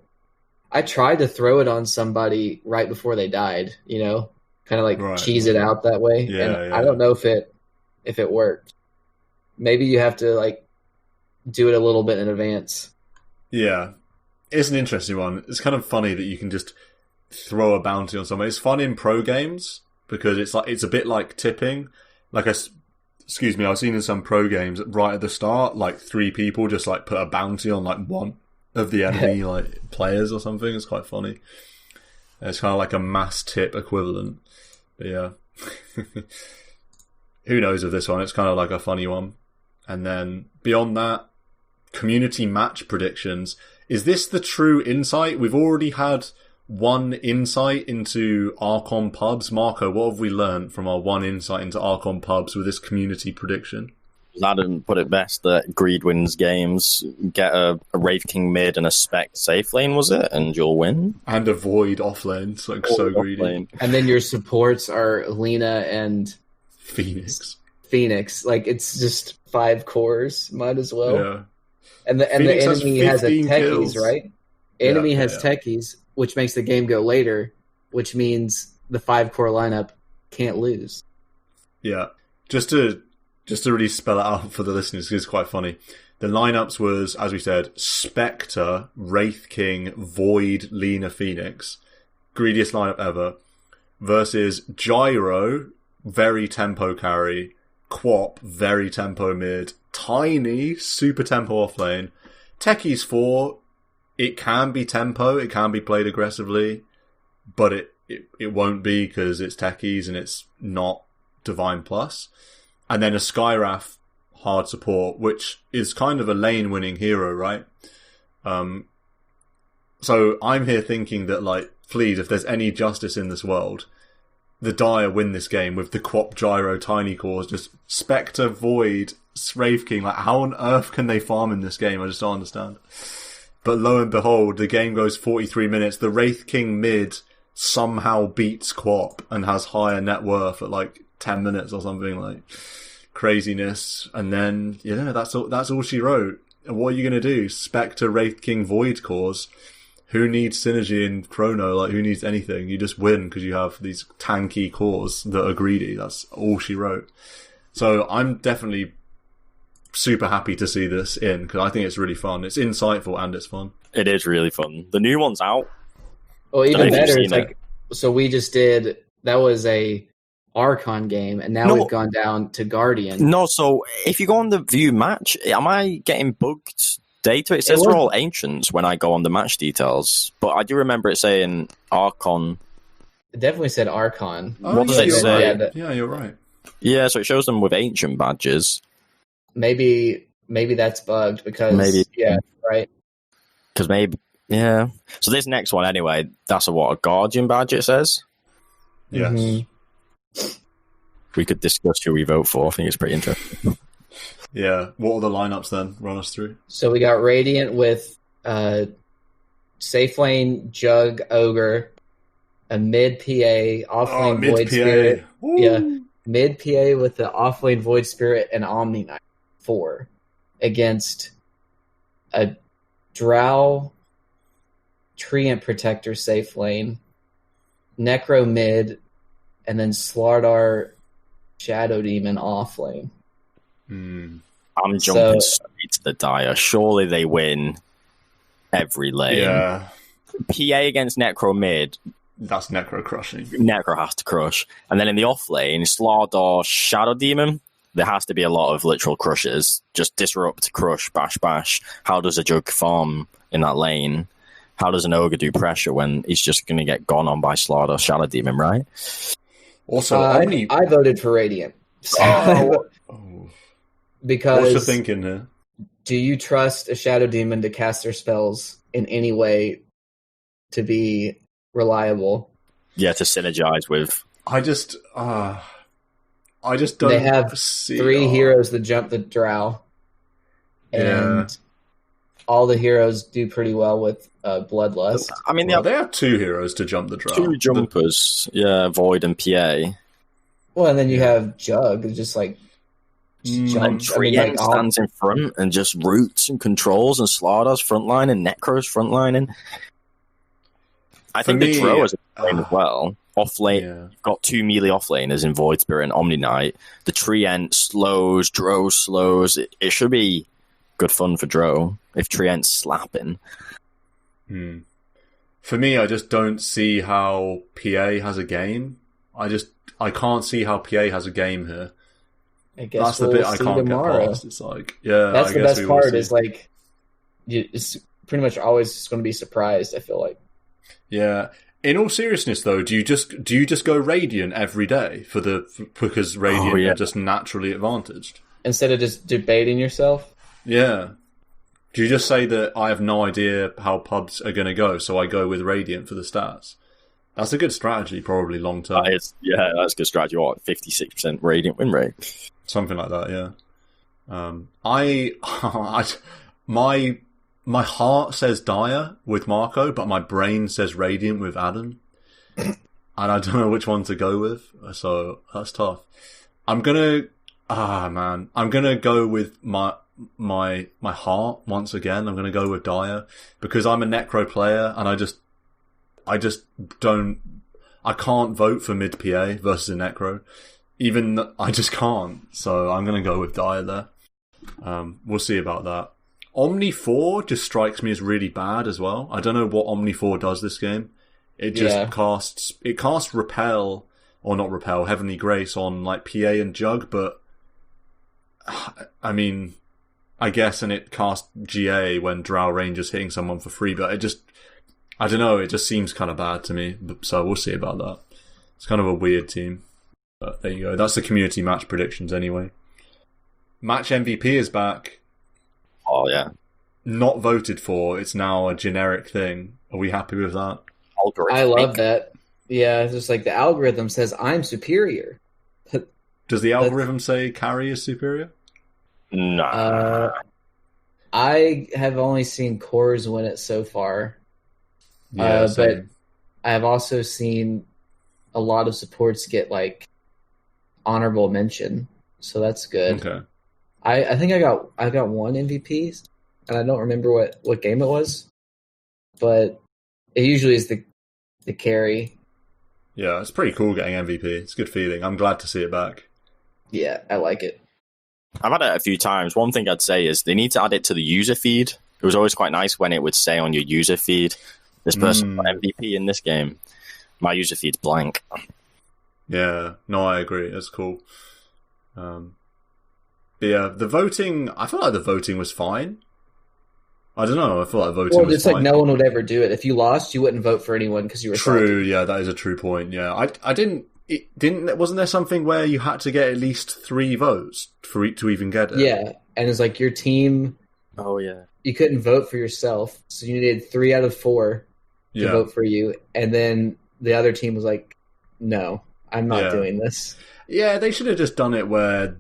C: tried to throw it on somebody right before they died, kind of cheese it out that way.
A: Yeah,
C: and I don't know if it worked. Maybe you have to do it a little bit in advance.
A: Yeah. It's an interesting one. It's kind of funny that you can just throw a bounty on someone. It's fun in pro games because it's a bit like tipping. Excuse me, I've seen in some pro games right at the start, 3 people just put a bounty on one of the enemy players or something. It's quite funny. It's kind of like a mass tip equivalent. But yeah. Who knows of this one? It's kind of like a funny one. And then beyond that, community match predictions. Is this the true insight? We've already had one insight into Archon pubs. Marco, what have we learned from our one insight into Archon pubs with this community prediction?
B: Adam put it best that greed wins games. Get a Wraith King mid and a Spec safe lane, was it? And you'll win.
A: And a Void off lane. It's so greedy. Lane.
C: And then your supports are Lena and
A: Phoenix.
C: It's just 5 cores. Might as well.
A: Yeah.
C: And the enemy has a techies,
A: kills.
C: right? Enemy has techies, which makes the game go later, which means the 5-core lineup can't lose.
A: Yeah. Just to really spell it out for the listeners, because it's quite funny. The lineups was, as we said, Spectre, Wraith King, Void, Lena, Phoenix. Greediest lineup ever. Versus Gyro, very tempo carry. Quap, very tempo mid. Tiny, super tempo offlane. Techies 4, it can be tempo, it can be played aggressively, but it won't be because it's techies and it's not Divine Plus. And then a Skywrath hard support, which is kind of a lane-winning hero, right? So I'm here thinking that, please, if there's any justice in this world, the Dire win this game with the Quap, Gyro, Tiny Cores, just Spectre, Void, Wraith King. How on earth can they farm in this game? I just don't understand. But lo and behold, the game goes 43 minutes. The Wraith King mid somehow beats Quap and has higher net worth at 10 minutes or something, craziness. And then, that's all she wrote. And what are you going to do? Spectre, Wraith King, Void cores. Who needs synergy in Chrono? Who needs anything? You just win because you have these tanky cores that are greedy. That's all she wrote. So I'm definitely super happy to see this in because I think it's really fun. It's insightful and it's fun.
B: It is really fun. The new one's out.
C: Well, even better, it's so we just did, that was a Archon game, and now we've gone down to Guardian.
B: No, so if you go on the view match, am I getting bugged data? It says they're all ancients when I go on the match details, but I do remember it saying Archon.
C: It definitely said Archon.
B: Oh, what does it say?
A: Yeah, you're right.
B: Yeah, so it shows them with ancient badges.
C: Maybe that's bugged because right.
B: Because maybe Yeah. So this next one, anyway, that's a Guardian badge, it says?
A: Yes.
C: Mm-hmm.
B: We could discuss who we vote for. I think it's pretty interesting.
A: Yeah. What are the lineups then? Run us through.
C: So we got Radiant with safe lane, Jug, Ogre, a mid PA, off-lane Void Spirit.
A: Woo.
C: Yeah. Mid PA with the off-lane Void Spirit and Omni Knight 4 against a Drow Treant Protector safe lane, Necro mid, and then Slardar Shadow Demon off lane.
B: I'm jumping straight to the Dire. Surely they win every lane.
A: Yeah.
B: PA against Necro mid.
A: That's Necro crushing.
B: Necro has to crush. And then in the off lane, Slardar Shadow Demon. There has to be a lot of literal crushes. Just disrupt, crush, bash, bash. How does a Jug farm in that lane? How does an Ogre do pressure when he's just going to get gone on by Slardar Shadow Demon, right?
A: Also,
C: I voted for Radiant. Because
A: what's your thinking here?
C: Do you trust a Shadow Demon to cast their spells in any way to be reliable?
B: Yeah, to synergize with.
A: I just don't.
C: They have
A: see,
C: 3 heroes that jump the Drow, and all the heroes do pretty well with Bloodlust.
B: I mean,
A: they have 2 heroes to jump the Drow.
B: 2 jumpers, Void and PA.
C: Well, and then you have Jug, just like jumps.
B: Treant stands in front and just roots and controls, and Slardar's frontline and Necro's frontlining. I think the Drow is a lane as well. Off lane, you've got 2 melee off laners in Void Spirit and Omni Knight. The Treant slows, Drow slows. It should be good fun for Drow if Treant's slapping.
A: For me, I just don't see how PA has a game. I can't see how PA has a game here.
C: I guess
A: that's the bit I can't get past. It's like,
C: that's the best part. Is like, it's pretty much always going to be surprised. I feel like.
A: Yeah. In all seriousness, though, do you just go Radiant every day because Radiant are just naturally advantaged
C: instead of just debating yourself?
A: Yeah. Do you just say that I have no idea how pubs are going to go, so I go with Radiant for the stats? That's a good strategy, probably long term.
B: That's a good strategy. What, 56% Radiant win rate?
A: Something like that, yeah. My heart says Dire with Marco, but my brain says Radiant with Adam. And I don't know which one to go with, so that's tough. I'm gonna go with my heart once again. I'm gonna go with Dire because I'm a Necro player and I can't vote for mid PA versus a Necro. I just can't. So I'm gonna go with Dire there. We'll see about that. Omni 4 just strikes me as really bad as well. I don't know what Omni 4 does this game. It just casts Repel, or not Repel, Heavenly Grace on like PA and Jug, but I mean, I guess, and it casts GA when Drow Ranger's hitting someone for free, but I don't know, it just seems kind of bad to me, so we'll see about that. It's kind of a weird team. But there you go. That's the community match predictions anyway. Match MVP is back.
B: Oh, yeah.
A: Not voted for. It's now a generic thing. Are we happy with that?
C: I love that. Yeah, it's just like the algorithm says I'm superior.
A: Does the algorithm say carry is superior?
B: Nah.
C: I have only seen cores win it so far.
A: Yeah,
C: but I have also seen a lot of supports get like honorable mention. So that's good.
A: Okay.
C: I think I got 1 MVP, and I don't remember what game it was, but it usually is the carry.
A: Yeah, it's pretty cool getting MVP. It's a good feeling. I'm glad to see it back.
C: Yeah, I like it.
B: I've had it a few times. One thing I'd say is they need to add it to the user feed. It was always quite nice when it would say on your user feed, this person got MVP in this game. My user feed's blank.
A: Yeah, no, I agree. It's cool. But yeah, the voting, I feel like the voting was fine. I don't know, I feel like voting was
C: it's
A: fine.
C: Like no one would ever do it. If you lost, you wouldn't vote for anyone because you were
A: true,
C: salty.
A: Yeah, that is a true point. Yeah, wasn't there something where you had to get at least 3 votes to even get it?
C: Yeah, and it's like your team.
B: Oh, yeah.
C: you couldn't vote for yourself, so you needed 3 out of 4 to vote for you, and then the other team was like, "No, I'm not doing this."
A: Yeah, they should have just done it where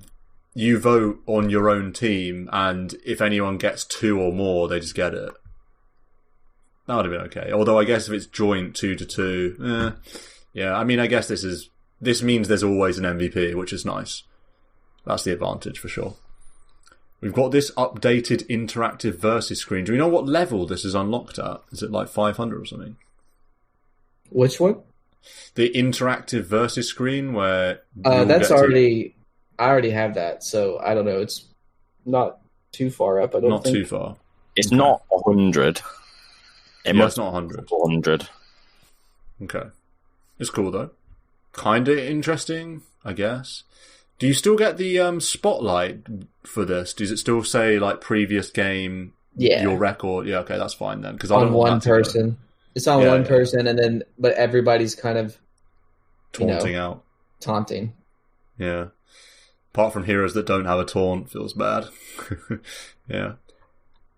A: you vote on your own team, and if anyone gets 2 or more, they just get it. That would have been okay. Although I guess if it's joint 2-2, yeah. I mean, I guess this means there's always an MVP, which is nice. That's the advantage for sure. We've got this updated interactive versus screen. Do we know what level this is unlocked at? Is it like 500 or something?
C: Which one?
A: The interactive versus screen where
C: that's already. I already have that, so I don't know. It's not too far up. I don't think.
A: Too far.
B: It's not 100.
A: It's not 100.
B: 100.
A: Okay. It's cool, though. Kind of interesting, I guess. Do you still get the spotlight for this? Does it still say, like, previous game, your record? Yeah, okay, that's fine then. Cause I
C: on one person. It's on one person, and then, but everybody's kind of taunting.
A: Yeah. Apart from heroes that don't have a taunt, feels bad. Yeah.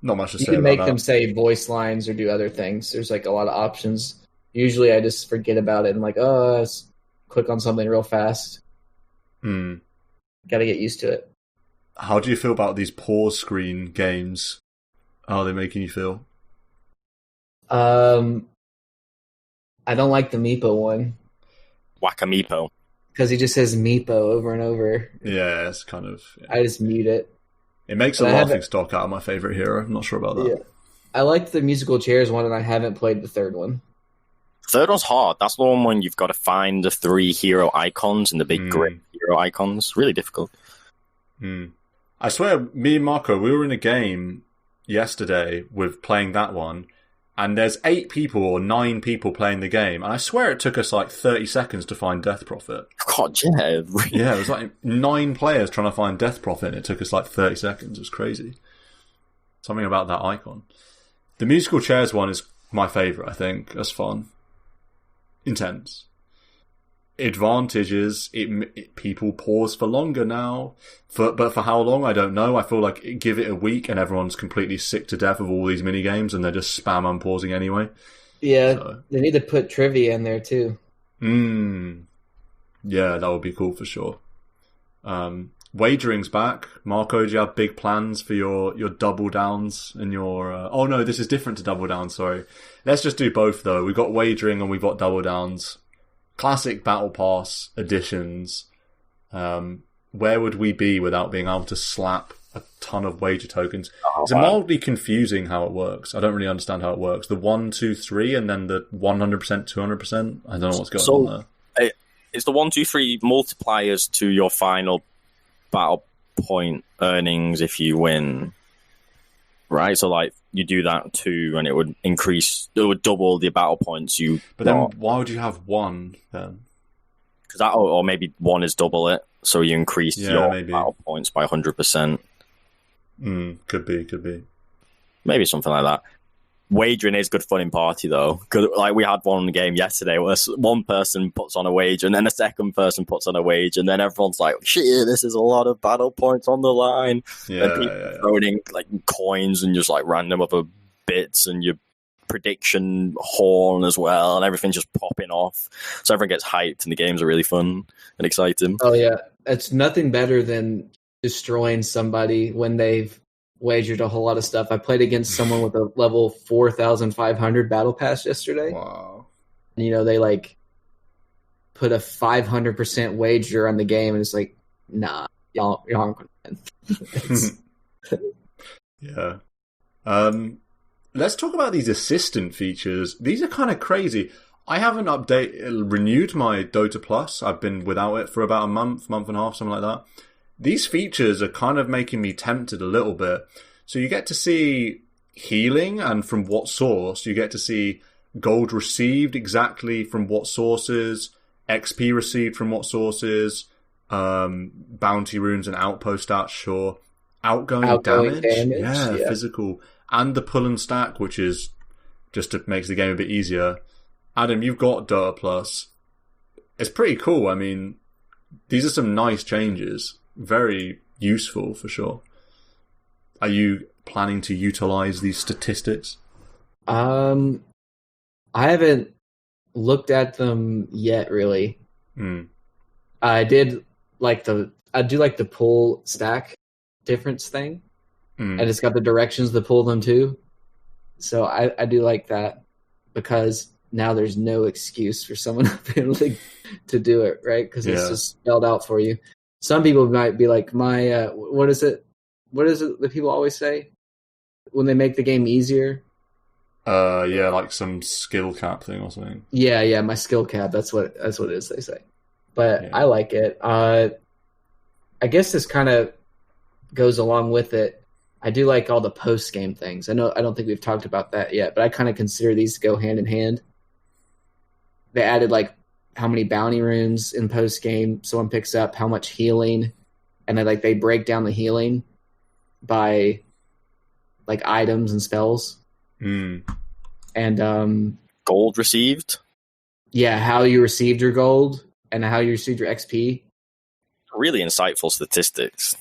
A: Not much to say about that.
C: You can make them say voice lines or do other things. There's like a lot of options. Usually I just forget about it and like, click on something real fast. Got to get used to it.
A: How do you feel about these pause screen games? How are they making you feel?
C: I don't like the Meepo one.
B: Whack-a-Meepo.
C: Because he just says Meepo over and over.
A: Yeah, it's kind of... Yeah.
C: I just mute it.
A: It makes a laughing stock out of my favourite hero. I'm not sure about that.
C: Yeah. I like the musical chairs one, and I haven't played the third one.
B: The third one's hard. That's the one when you've got to find the 3 hero icons and the big grid hero icons. Really difficult.
A: I swear, me and Marco, we were in a game yesterday with playing that one, and there's 8 people or 9 people playing the game, and I swear it took us like 30 seconds to find Death Prophet.
B: God, yeah.
A: Yeah, it was like 9 players trying to find Death Prophet, and it took us like 30 seconds. It was crazy. Something about that icon. The musical chairs one is my favourite, I think. That's fun. Intense. Advantages, people pause for longer now. But for how long, I don't know. I feel like give it a week and everyone's completely sick to death of all these mini games and they're just spam unpausing anyway.
C: Yeah, so. They need to put trivia in there too.
A: Yeah, that would be cool for sure. Wagering's back. Marco, do you have big plans for your double downs and your... Oh no, this is different to double downs, sorry. Let's just do both though. We've got wagering and we've got double downs. Classic Battle Pass editions. Where would we be without being able to slap a ton of wager tokens? It's mildly confusing how it works. I don't really understand how it works. The 1, 2, 3 and then the 100%, 200%. I don't know what's going on there.
B: It's the 1, 2, 3 multipliers to your final battle point earnings if you win. Right? So like you do that too and it would double the battle points you
A: But then why would you have 1 then?
B: Because that, or maybe 1 is double it, so you increase your battle points by 100%.
A: Could be.
B: Maybe something like that. Wagering is good fun in party though, because like we had one game yesterday where one person puts on a wager and then a second person puts on a wager and then everyone's like, shit, this is a lot of battle points on the line. And people throwing in like coins and just like random other bits and your prediction horn as well, and everything's just popping off. So everyone gets hyped and the games are really fun and exciting.
C: Oh yeah, it's nothing better than destroying somebody when they've wagered a whole lot of stuff. I played against someone with a level 4,500 battle pass yesterday.
A: Wow.
C: You know, they like put a 500% wager on the game and it's like, nah, y'all aren't going to win.
A: Yeah. Let's talk about these assistant features. These are kind of crazy. I haven't renewed my Dota Plus. I've been without it for about a month and a half, something like that. These features are kind of making me tempted a little bit. So you get to see healing and from what source. You get to see gold received exactly from what sources, XP received from what sources, bounty runes and outpost stats, sure. Outgoing damage. Yeah, physical. And the pull and stack, which is just makes the game a bit easier. Adam, you've got Dota Plus. It's pretty cool. I mean, these are some nice changes. Very useful for sure. Are you planning to utilize these statistics?
C: I haven't looked at them yet, really. I do like the pull stack difference thing, and it's got the directions to pull them to. So I do like that, because now there's no excuse for someone to do it, right? Because it's just spelled out for you. Some people might be like, what is it that people always say when they make the game easier?
A: Like some skill cap thing or something.
C: Yeah, my skill cap. That's what it is, they say. But I like it. I guess this kind of goes along with it. I do like all the post-game things. I don't think we've talked about that yet, but I kind of consider these to go hand in hand. They added like how many bounty rooms in post-game someone picks up, how much healing, and then they break down the healing by like items and spells. And
B: gold received.
C: Yeah, how you received your gold and how you received your XP.
B: Really insightful statistics.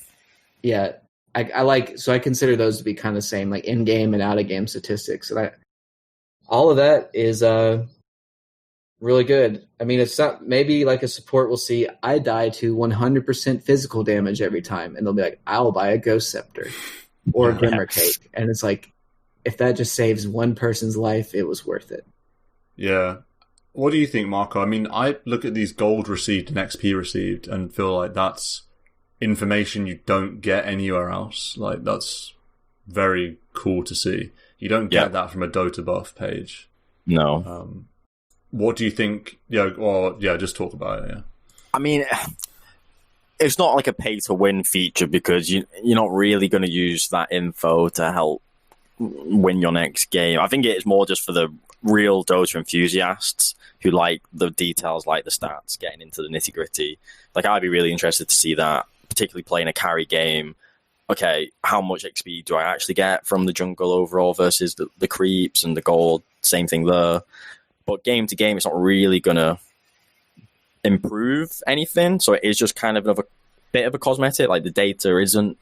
C: Yeah, I consider those to be kind of the same, like in-game and out-of-game statistics. And all of that is really good. I mean, it's not, maybe like a support will see, I die to 100% physical damage every time, and they'll be like, I'll buy a Ghost Scepter or a Glimmer Cake. And it's like, if that just saves one person's life, it was worth it.
A: Yeah. What do you think, Marco? I mean, I look at these gold received and XP received and feel like that's information you don't get anywhere else. Like, that's very cool to see. You don't get that from a Dota buff page.
B: No.
A: What do you think? Just talk about it, yeah.
B: I mean, it's not like a pay-to-win feature, because you're not really going to use that info to help win your next game. I think it's more just for the real Dota enthusiasts who like the details, like the stats, getting into the nitty-gritty. Like, I'd be really interested to see that, particularly playing a carry game. Okay, how much XP do I actually get from the jungle overall versus the creeps and the gold? Same thing there. But game to game, it's not really going to improve anything. So it is just kind of a bit of a cosmetic. Like, the data isn't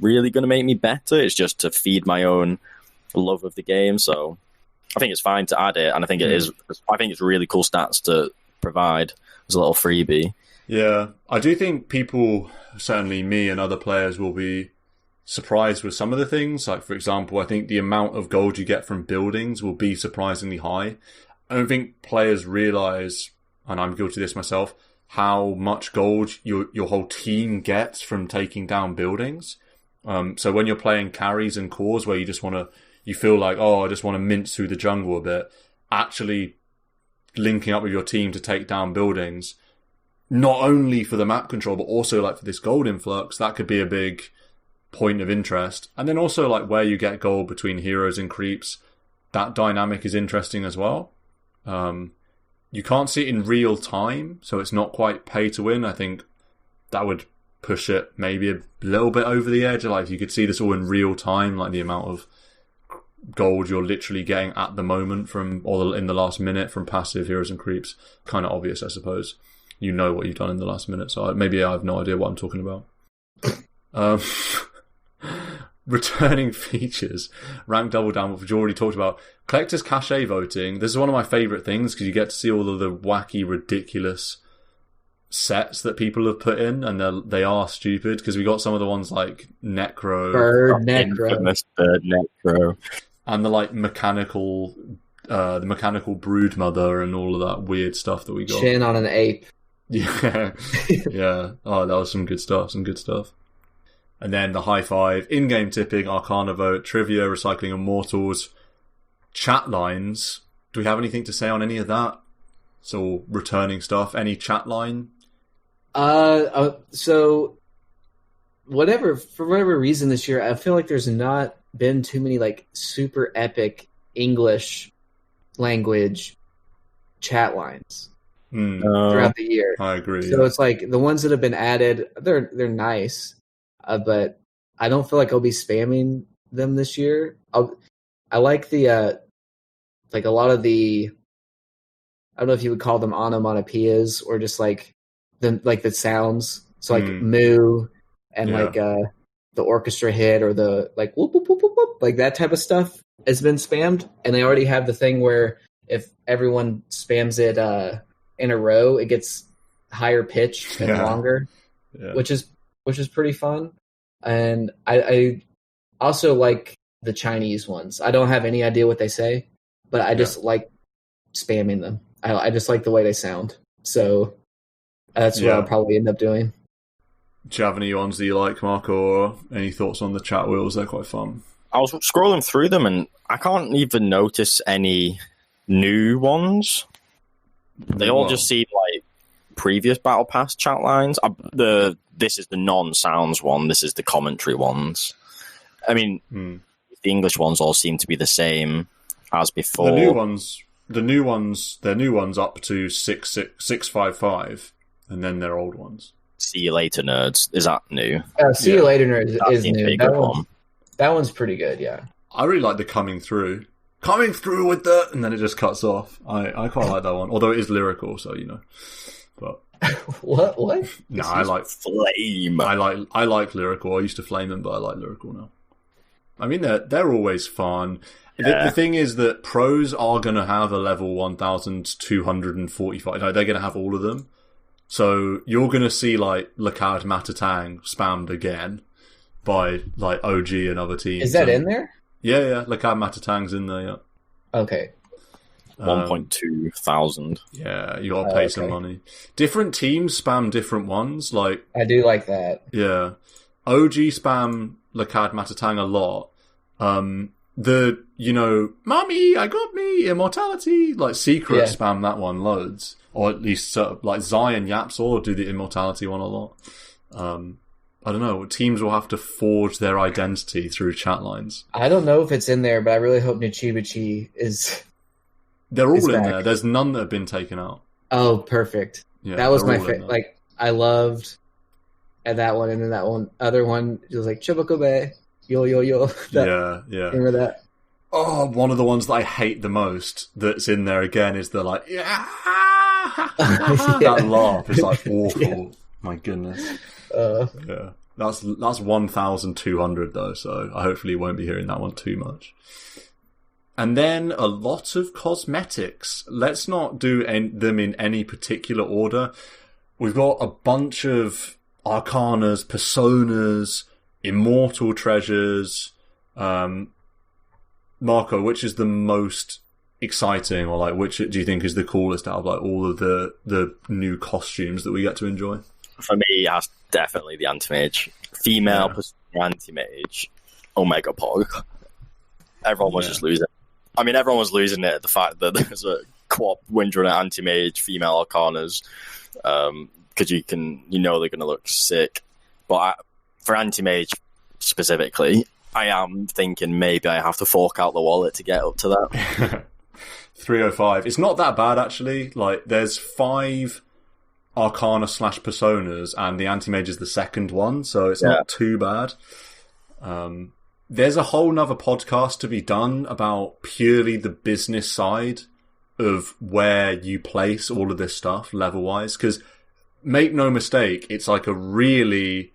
B: really going to make me better. It's just to feed my own love of the game. So I think it's fine to add it. And I think it's really cool stats to provide as a little freebie.
A: Yeah, I do think people, certainly me and other players, will be surprised with some of the things. Like, for example, I think the amount of gold you get from buildings will be surprisingly high. I don't think players realise, and I'm guilty of this myself, how much gold your whole team gets from taking down buildings. So when you're playing carries and cores where you feel like, I just want to mince through the jungle a bit, actually linking up with your team to take down buildings, not only for the map control, but also like for this gold influx, that could be a big point of interest. And then also like where you get gold between heroes and creeps, that dynamic is interesting as well. You can't see it in real time, so it's not quite pay to win. I think that would push it maybe a little bit over the edge. Like, if you could see this all in real time, like the amount of gold you're literally getting at the moment in the last minute from passive heroes and creeps, kind of obvious, I suppose. You know what you've done in the last minute, so maybe I have no idea what I'm talking about. Returning features, rank double down, what we've already talked about. Collector's Cache voting. This is one of my favourite things, because you get to see all of the wacky, ridiculous sets that people have put in, and they are stupid, because we got some of the ones like
C: Bird
B: Necro,
A: and the like mechanical brood mother and all of that weird stuff that we got.
C: Chin on an ape.
A: Yeah. Yeah. Oh, that was some good stuff. And then the high five, in-game tipping, Arcana vote, trivia, recycling immortals, chat lines. Do we have anything to say on any of that? So returning stuff. Any chat line?
C: So for whatever reason this year, I feel like there's not been too many like super epic English language chat lines throughout the year.
A: I agree.
C: So it's like the ones that have been added, they're nice. But I don't feel like I'll be spamming them this year. I like the like a lot of the, I don't know if you would call them onomatopoeias or just like the sounds. So like moo and like the orchestra hit or the like whoop whoop whoop whoop whoop, like that type of stuff has been spammed, and they already have the thing where if everyone spams it in a row, it gets higher pitch and longer, which is pretty fun. And I also like the Chinese ones. I don't have any idea what they say, but I just like spamming them. I just like the way they sound. So that's what I'll probably end up doing.
A: Do you have any ones that you like, Mark, or any thoughts on the chat wheels? They're quite fun.
B: I was scrolling through them, and I can't even notice any new ones. They all just seem like previous Battle Pass chat lines. This is the non-sounds one. This is the commentary ones. I mean, the English ones all seem to be the same as before.
A: The new ones, they're new ones up to 655, and then they're old ones.
B: See you later, nerds. Is that new?
C: See you later, nerds is new. That one's pretty good. Yeah,
A: I really like the coming through with the, and then it just cuts off. I quite like that one, although it is lyrical, so you know. But
C: what?
A: No, I like
B: flame.
A: I like lyrical. I used to flame them, but I like lyrical now. I mean, they're always fun. The thing is that pros are going to have a level 1,245. No, they're going to have all of them. So you're going to see like Lakad Matatang spammed again by like OG and other teams.
C: Is that in there?
A: Yeah. Lakad Matatang's in there, yeah.
C: Okay.
B: 1.2 thousand.
A: Yeah, you got to pay some money. Different teams spam different ones. Like
C: I do like that.
A: Yeah. OG spam Lakad Matatang a lot. Mommy, I got me, immortality. Like Secret spam that one loads. Or at least like Zion Yapsor do the immortality one a lot. I don't know. Teams will have to forge their identity through chat lines.
C: I don't know if it's in there, but I really hope Nichibuchi is.
A: They're all in there. There's none that have been taken out.
C: Oh, perfect. Yeah, that was my favorite. Like, I loved that one, and then that one, other one, it was like Chibakobe, yo.
A: Yeah.
C: Remember that?
A: Oh, one of the ones that I hate the most that's in there again is the like, that laugh is like awful. Yeah. My goodness. Yeah. That's 1,200 though, so I hopefully won't be hearing that one too much. And then a lot of cosmetics. Let's not do them in any particular order. We've got a bunch of arcanas, personas, immortal treasures. Marco, which is the most exciting, or like which do you think is the coolest out of like all of the new costumes that we get to enjoy?
B: For me, that's definitely the anti-mage. Female anti-mage, Omega Pog. Everyone was just losing. I mean, everyone was losing it at the fact that there's a co-op Windrunner anti-mage female arcanas, because they're going to look sick. But for anti-mage specifically, I am thinking maybe I have to fork out the wallet to get up to that.
A: 305. It's not that bad, actually. Like, there's 5 Arcana / Personas, and the Anti-Mage is the second one, so it's not too bad. There's a whole nother podcast to be done about purely the business side of where you place all of this stuff level-wise, because make no mistake, it's like a really...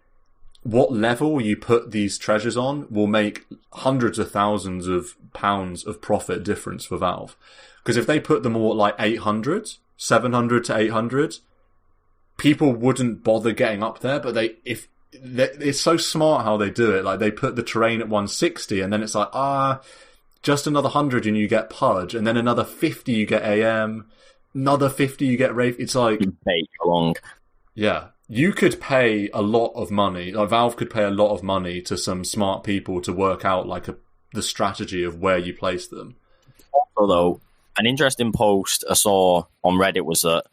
A: What level you put these treasures on will make hundreds of thousands of pounds of profit difference for Valve. Because if they put them all at like 800, 700 to 800, people wouldn't bother getting up there, but it's so smart how they do it. Like, they put the terrain at 160, and then it's like, just another 100 and you get Pudge, and then another 50 you get AM, another 50 you get Wraith. It's like...
B: Bait along.
A: Yeah. You could pay a lot of money, like Valve could pay a lot of money to some smart people to work out like the strategy of where you place them.
B: Also, though, an interesting post I saw on Reddit was that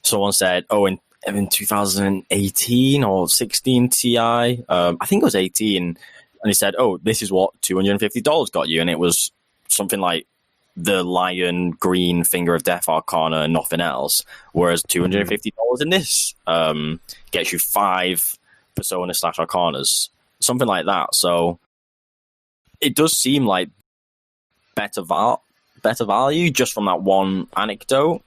B: someone said, in 2018 or 16 Ti, I think it was 18, and he said, this is what $250 got you, and it was something like the Lion Green Finger of Death Arcana and nothing else, whereas $250 in this gets you 5 Persona / Arcanas, something like that. So it does seem like better value just from that one anecdote.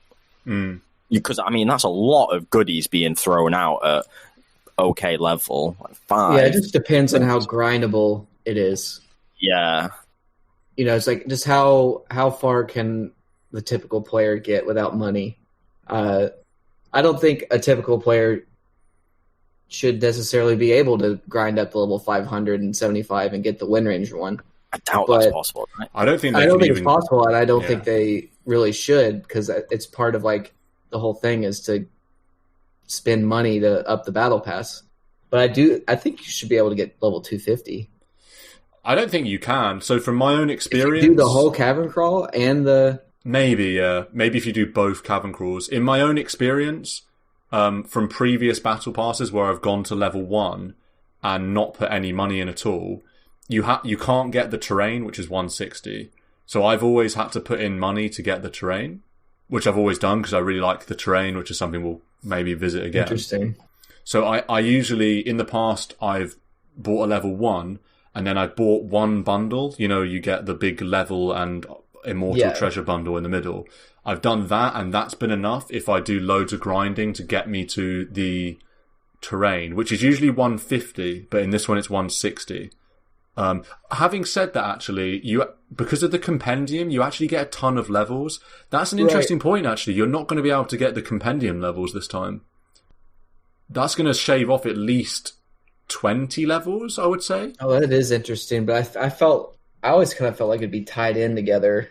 B: Because, I mean, that's a lot of goodies being thrown out at okay level. Like 5.
C: Yeah, it just depends on how grindable it is.
B: Yeah.
C: You know, it's like just how far can the typical player get without money. I don't think a typical player should necessarily be able to grind up to level 575 and get the Wind Ranger one.
B: I doubt that's possible. Right?
A: I don't think
C: it's possible, and I don't think they really should, because it's part of like the whole thing is to spend money to up the battle pass. But I think you should be able to get level 250.
A: I don't think you can. So from my own experience,
C: if you do the whole cavern crawl and the
A: maybe if you do both cavern crawls. In my own experience, from previous battle passes where I've gone to level 1 and not put any money in at all, you can't get the terrain, which is 160. So I've always had to put in money to get the terrain, which I've always done because I really like the terrain, which is something we'll maybe visit again.
C: Interesting.
A: So I usually, in the past, I've bought a level 1, and then I bought one bundle. You know, you get the big level and immortal treasure bundle in the middle. I've done that, and that's been enough if I do loads of grinding to get me to the terrain, which is usually 150, but in this one it's 160. Having said that, actually, because of the compendium, you actually get a ton of levels. That's an interesting point, actually. You're not going to be able to get the compendium levels this time. That's going to shave off at least 20 levels, I would say.
C: Oh, that is interesting, but I always kind of felt like it'd be tied in together.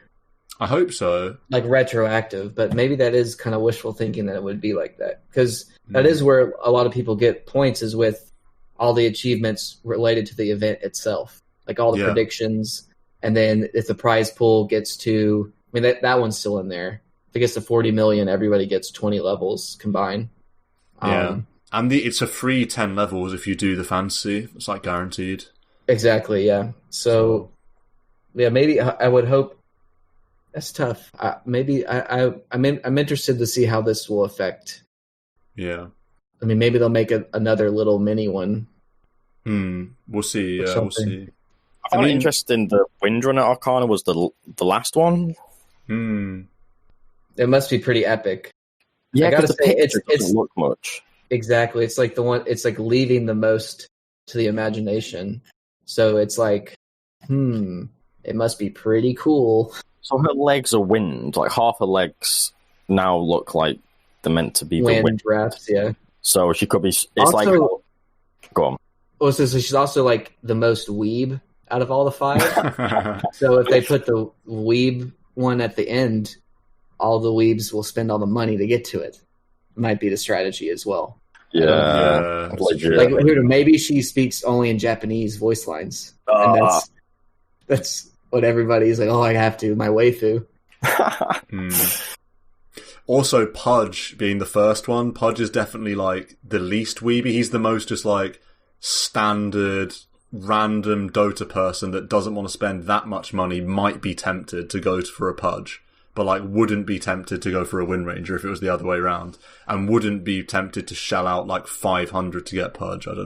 A: I hope so.
C: Like retroactive, but maybe that is kind of wishful thinking that it would be like that. Because that is where a lot of people get points, is with all the achievements related to the event itself. Like all the predictions, and then if the prize pool gets to... I mean, that one's still in there. If it gets to 40 million, everybody gets 20 levels combined.
A: Yeah. And it's a free 10 levels if you do the fantasy. It's like guaranteed.
C: Exactly, yeah. So, yeah, maybe I would hope. That's tough. I'm interested to see how this will affect.
A: Yeah.
C: I mean, maybe they'll make another little mini one.
A: We'll see. Yeah, we'll see.
B: I found it interesting. The Windrunner Arcana was the last one.
C: It must be pretty epic.
B: Yeah, I gotta say, it doesn't look much.
C: Exactly. It's like it's like leaving the most to the imagination. So it's like, it must be pretty cool.
B: So her legs are wind. Like half her legs now look like they're meant to be the wind
C: drafts. Yeah.
B: So she could be. It's also, like, go on.
C: Well, so she's also like the most weeb out of all the 5. So if they put the weeb one at the end, all the weebs will spend all the money to get to it. Might be the strategy as well.
B: Yeah.
C: Like maybe she speaks only in Japanese voice lines, and that's what everybody's like. Oh, I have to, my waifu.
A: Also, Pudge being the first one, Pudge is definitely like the least weeby. He's the most just like standard random Dota person that doesn't want to spend that much money. Might be tempted to go for a Pudge, but like wouldn't be tempted to go for a Wind Ranger if it was the other way around, and wouldn't be tempted to shell out like 500 to get Pudge. I don't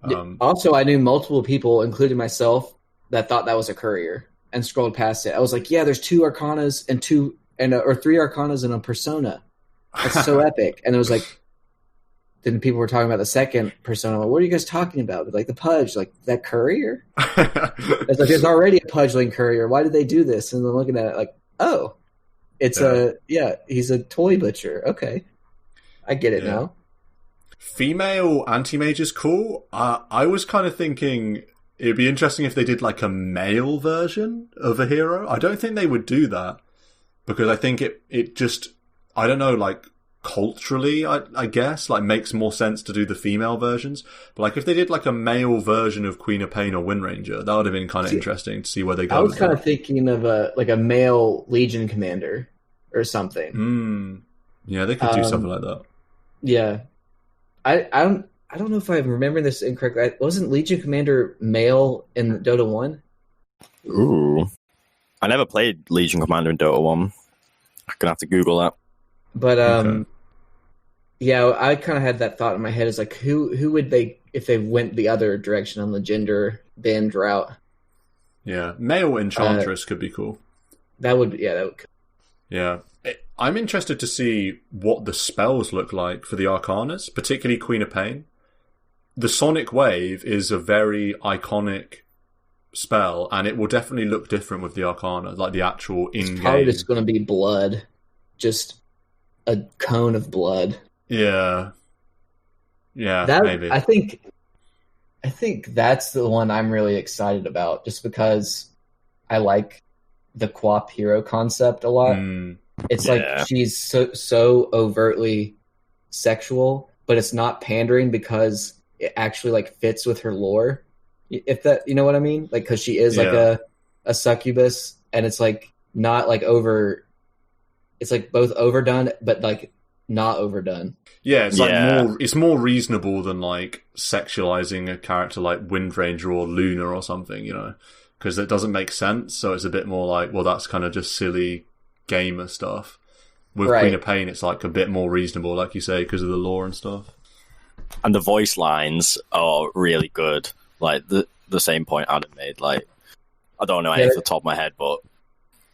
A: know.
C: Also, I knew multiple people, including myself, that thought that was a courier and scrolled past it. I was like, yeah, there's 2 Arcanas or 3 Arcanas and a Persona. That's so epic. And it was like, then people were talking about the second Persona. I'm like, what are you guys talking about? Like the Pudge, like that courier? It's like, there's already a Pudgeling courier. Why did they do this? And then looking at it like, oh, it's he's a toy butcher. Okay. I get it now.
A: Female anti-mage is cool. I was kind of thinking it'd be interesting if they did like a male version of a hero. I don't think they would do that because I think it just, I don't know, like culturally, I guess, like makes more sense to do the female versions. But like if they did like a male version of Queen of Pain or Wind Ranger, that would have been kind of interesting to see where they go.
C: I was kind of thinking of a male Legion commander or something.
A: Yeah, they could do something like that.
C: Yeah. I don't know if I'm remembering this incorrectly. Wasn't Legion Commander male in Dota 1?
B: Ooh. I never played Legion Commander in Dota 1. I'm gonna have to Google that.
C: But yeah, I kind of had that thought in my head. Is like, who would they, if they went the other direction on the gender bend route?
A: Yeah, male Enchantress could be cool.
C: That would be,
A: Yeah. I'm interested to see what the spells look like for the Arcanas, particularly Queen of Pain. the Sonic Wave is a very iconic spell, and it will definitely look different with the Arcana, like the actual in-game.
C: It's probably just going to be blood, just a cone of blood.
A: Yeah, maybe.
C: I think that's the one I'm really excited about, just because I like the QWOP hero concept a lot. It's like she's so overtly sexual, but it's not pandering because it actually like fits with her lore. If that, you know what I mean? Like, because she is like a succubus, and it's like not like over. It's like both overdone, but like not overdone.
A: Yeah, it's like it's more reasonable than like sexualizing a character like Windranger or Luna or something, you know, because it doesn't make sense. So it's a bit more like, well, that's kind of just silly gamer stuff. With Queen of Pain, it's like a bit more reasonable, like you say, because of the lore and stuff.
B: And the voice lines are really good. Like the same point Adam made. Like, I don't know any off the top of my head, but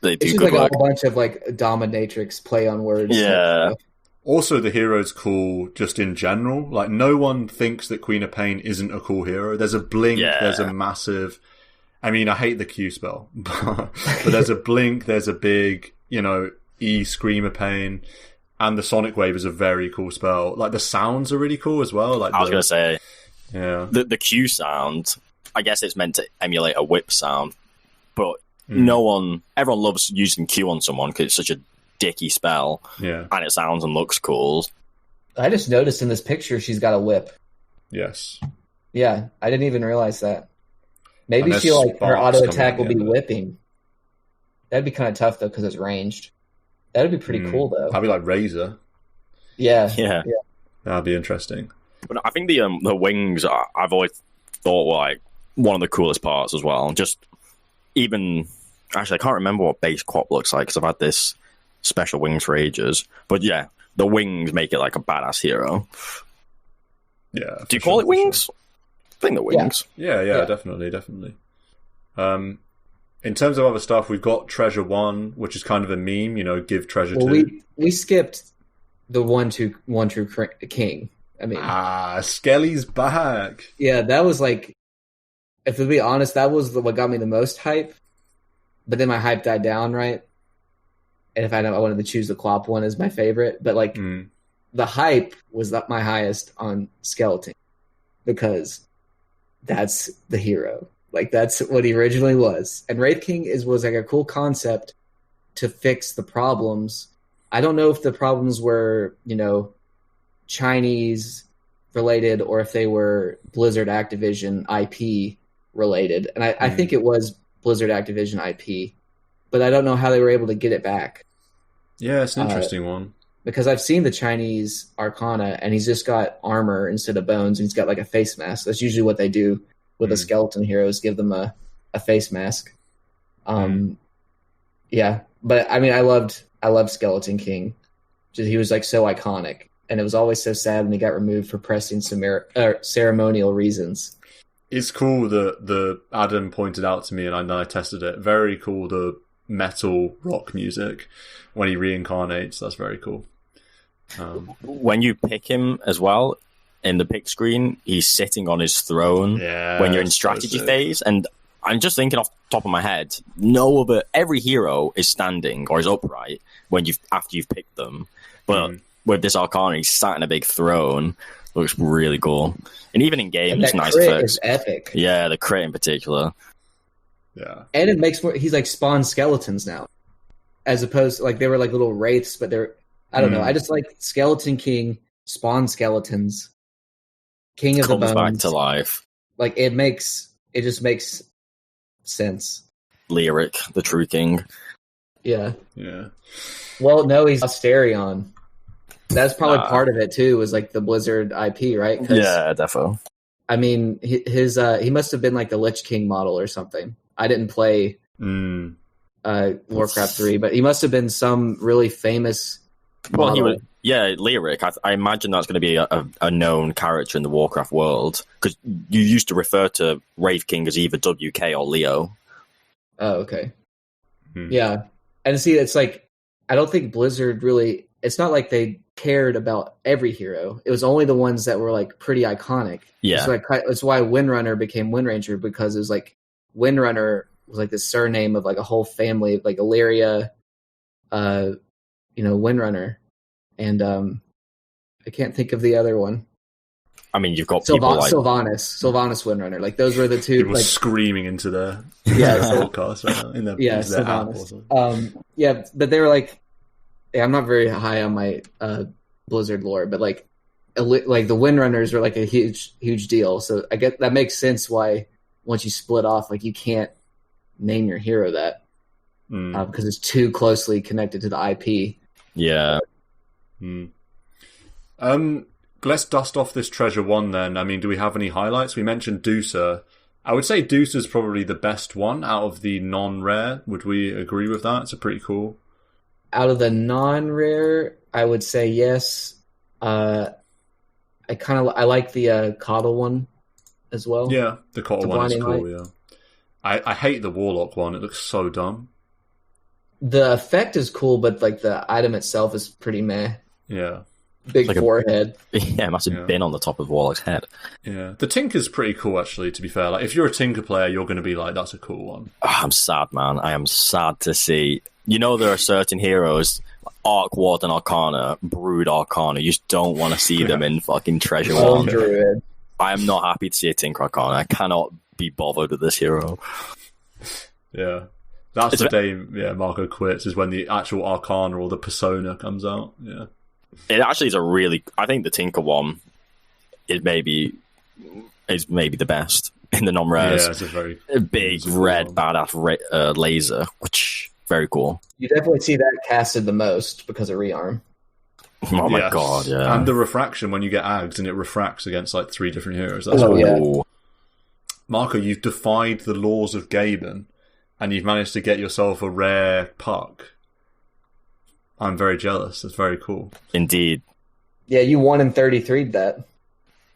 B: they do good work.
C: A bunch of like dominatrix play on words.
B: Yeah.
A: Also, the hero's cool just in general. Like, no one thinks that Queen of Pain isn't a cool hero. There's a blink, there's a massive... I mean, I hate the Q spell, but there's a blink, there's a big, you know, E Scream of Pain, and the Sonic Wave is a very cool spell. Like, the sounds are really cool as well. Like,
B: I was going to say,
A: yeah,
B: the Q sound, I guess it's meant to emulate a whip everyone loves using Q on someone because it's such a dicky spell, and it sounds and looks cool.
C: I just noticed in this picture she's got a whip.
A: Yes.
C: Yeah, I didn't even realize that. Maybe she like her auto attack will be whipping. That'd be kind of tough though because it's ranged. That'd be pretty cool though.
A: Probably like Razor.
B: Yeah.
A: That'd be interesting.
B: But I think the wings I've always thought were like one of the coolest parts as well. Just even actually, I can't remember what base QWOP looks like because I've had this special wings for ages. But yeah, the wings make it like a badass hero.
A: Yeah.
B: Do you call it wings? Sure. I think the wings.
A: Yeah, definitely. In terms of other stuff, we've got Treasure 1, which is kind of a meme, you know, give Treasure 2.
C: We skipped the one true king. I mean,
A: Skelly's back.
C: Yeah, that was like, if to be honest, that was what got me the most hype. But then my hype died down, right? And if I wanted to choose the QWOP one as my favorite, but like the hype was not my highest on Skeleton because that's the hero. Like, that's what he originally was. And Wraith King was like a cool concept to fix the problems. I don't know if the problems were, you know, Chinese related or if they were Blizzard Activision IP related. And I think it was Blizzard Activision IP. But I don't know how they were able to get it back.
A: Yeah, it's an interesting one.
C: Because I've seen the Chinese Arcana, and he's just got armor instead of bones, and he's got like a face mask. That's usually what they do with a skeleton hero, is give them a face mask. Yeah, but I mean, I loved Skeleton King. He was like so iconic, and it was always so sad when he got removed for pressing ceremonial reasons.
A: It's cool that the Adam pointed out to me, and I tested it. Very cool, the metal rock music when he reincarnates. That's very cool.
B: When you pick him as well in the pick screen, he's sitting on his throne when you're in strategy phase. And I'm just thinking off the top of my head, every hero is standing or is upright after you've picked them. But with this Arcana, he's sat in a big throne. Looks really cool. And even in game, it's nice effects.
C: Is epic.
B: Yeah, the crit in particular.
A: Yeah.
C: And it makes he's like spawned skeletons now. As opposed to, like, they were like little wraiths, but I don't know. I just like Skeleton King, spawn skeletons, King of the Bones.
B: Comes back to life.
C: Like, it just makes sense.
B: Lyric, the true king.
C: Yeah.
A: Yeah.
C: Well, no, he's Asterion. That's probably part of it too, was like the Blizzard IP, right?
B: Yeah, defo.
C: I mean, he must have been like the Lich King model or something. I didn't play Warcraft 3, but he must have been some really famous model.
B: Well, he was, Lyric. I imagine that's going to be a known character in the Warcraft world, because you used to refer to Wraith King as either WK or Leo.
C: Oh, okay. Yeah. And see, it's like, I don't think Blizzard really, it's not like they cared about every hero. It was only the ones that were like pretty iconic.
B: Yeah.
C: So that's why Windrunner became Windranger, because it was like Windrunner was like the surname of like a whole family, like Illyria, Windrunner, and I can't think of the other one.
B: I mean, you've got people like
C: Sylvanas Windrunner. Like those were the two.
A: People
C: like
A: screaming into their podcast right now, in their,
C: Sylvanas. But they were like, I'm not very high on my Blizzard lore, but like the Windrunners were like a huge deal. So I get that makes sense why once you split off, like you can't name your hero that because it's too closely connected to the IP.
B: Yeah.
A: Let's dust off this Treasure 1 then. I mean, do we have any highlights? We mentioned Deucer. I would say Deucer's probably the best one out of the non-rare. Would we agree with that? It's a pretty cool.
C: Out of the non-rare, I would say yes. I like the Coddle one as well.
A: Yeah, the Coddle one is cool, yeah. I hate the Warlock one. It looks so dumb.
C: The effect is cool, but like the item itself is pretty meh.
A: Yeah.
C: Big like forehead.
B: It must have been on the top of Warlock's head.
A: Yeah. The Tinker's pretty cool, actually, to be fair. Like, if you're a Tinker player, you're going to be like, that's a cool one.
B: Oh, I'm sad, man. I am sad to see. There are certain heroes, Arc Warden Arcana, Brood Arcana, you just don't want to see them in fucking Treasure 1.
C: Druid.
B: I am not happy to see a Tinker Arcana. I cannot be bothered with this hero.
A: Yeah. That's the day Marco quits, is when the actual Arcana or the Persona comes out. Yeah.
B: It actually is I think the Tinker one is maybe the best in the non-rares.
A: Yeah, it's a very
B: big red badass laser, which very cool.
C: You definitely see that casted the most because of rearm.
B: Oh my god, yeah.
A: And the refraction when you get agged and it refracts against like 3 different heroes. That's cool. Marco, you've defied the laws of Gaben and you've managed to get yourself a rare puck. I'm very jealous. That's very cool.
B: Indeed.
C: Yeah, you 1 in 33'd that.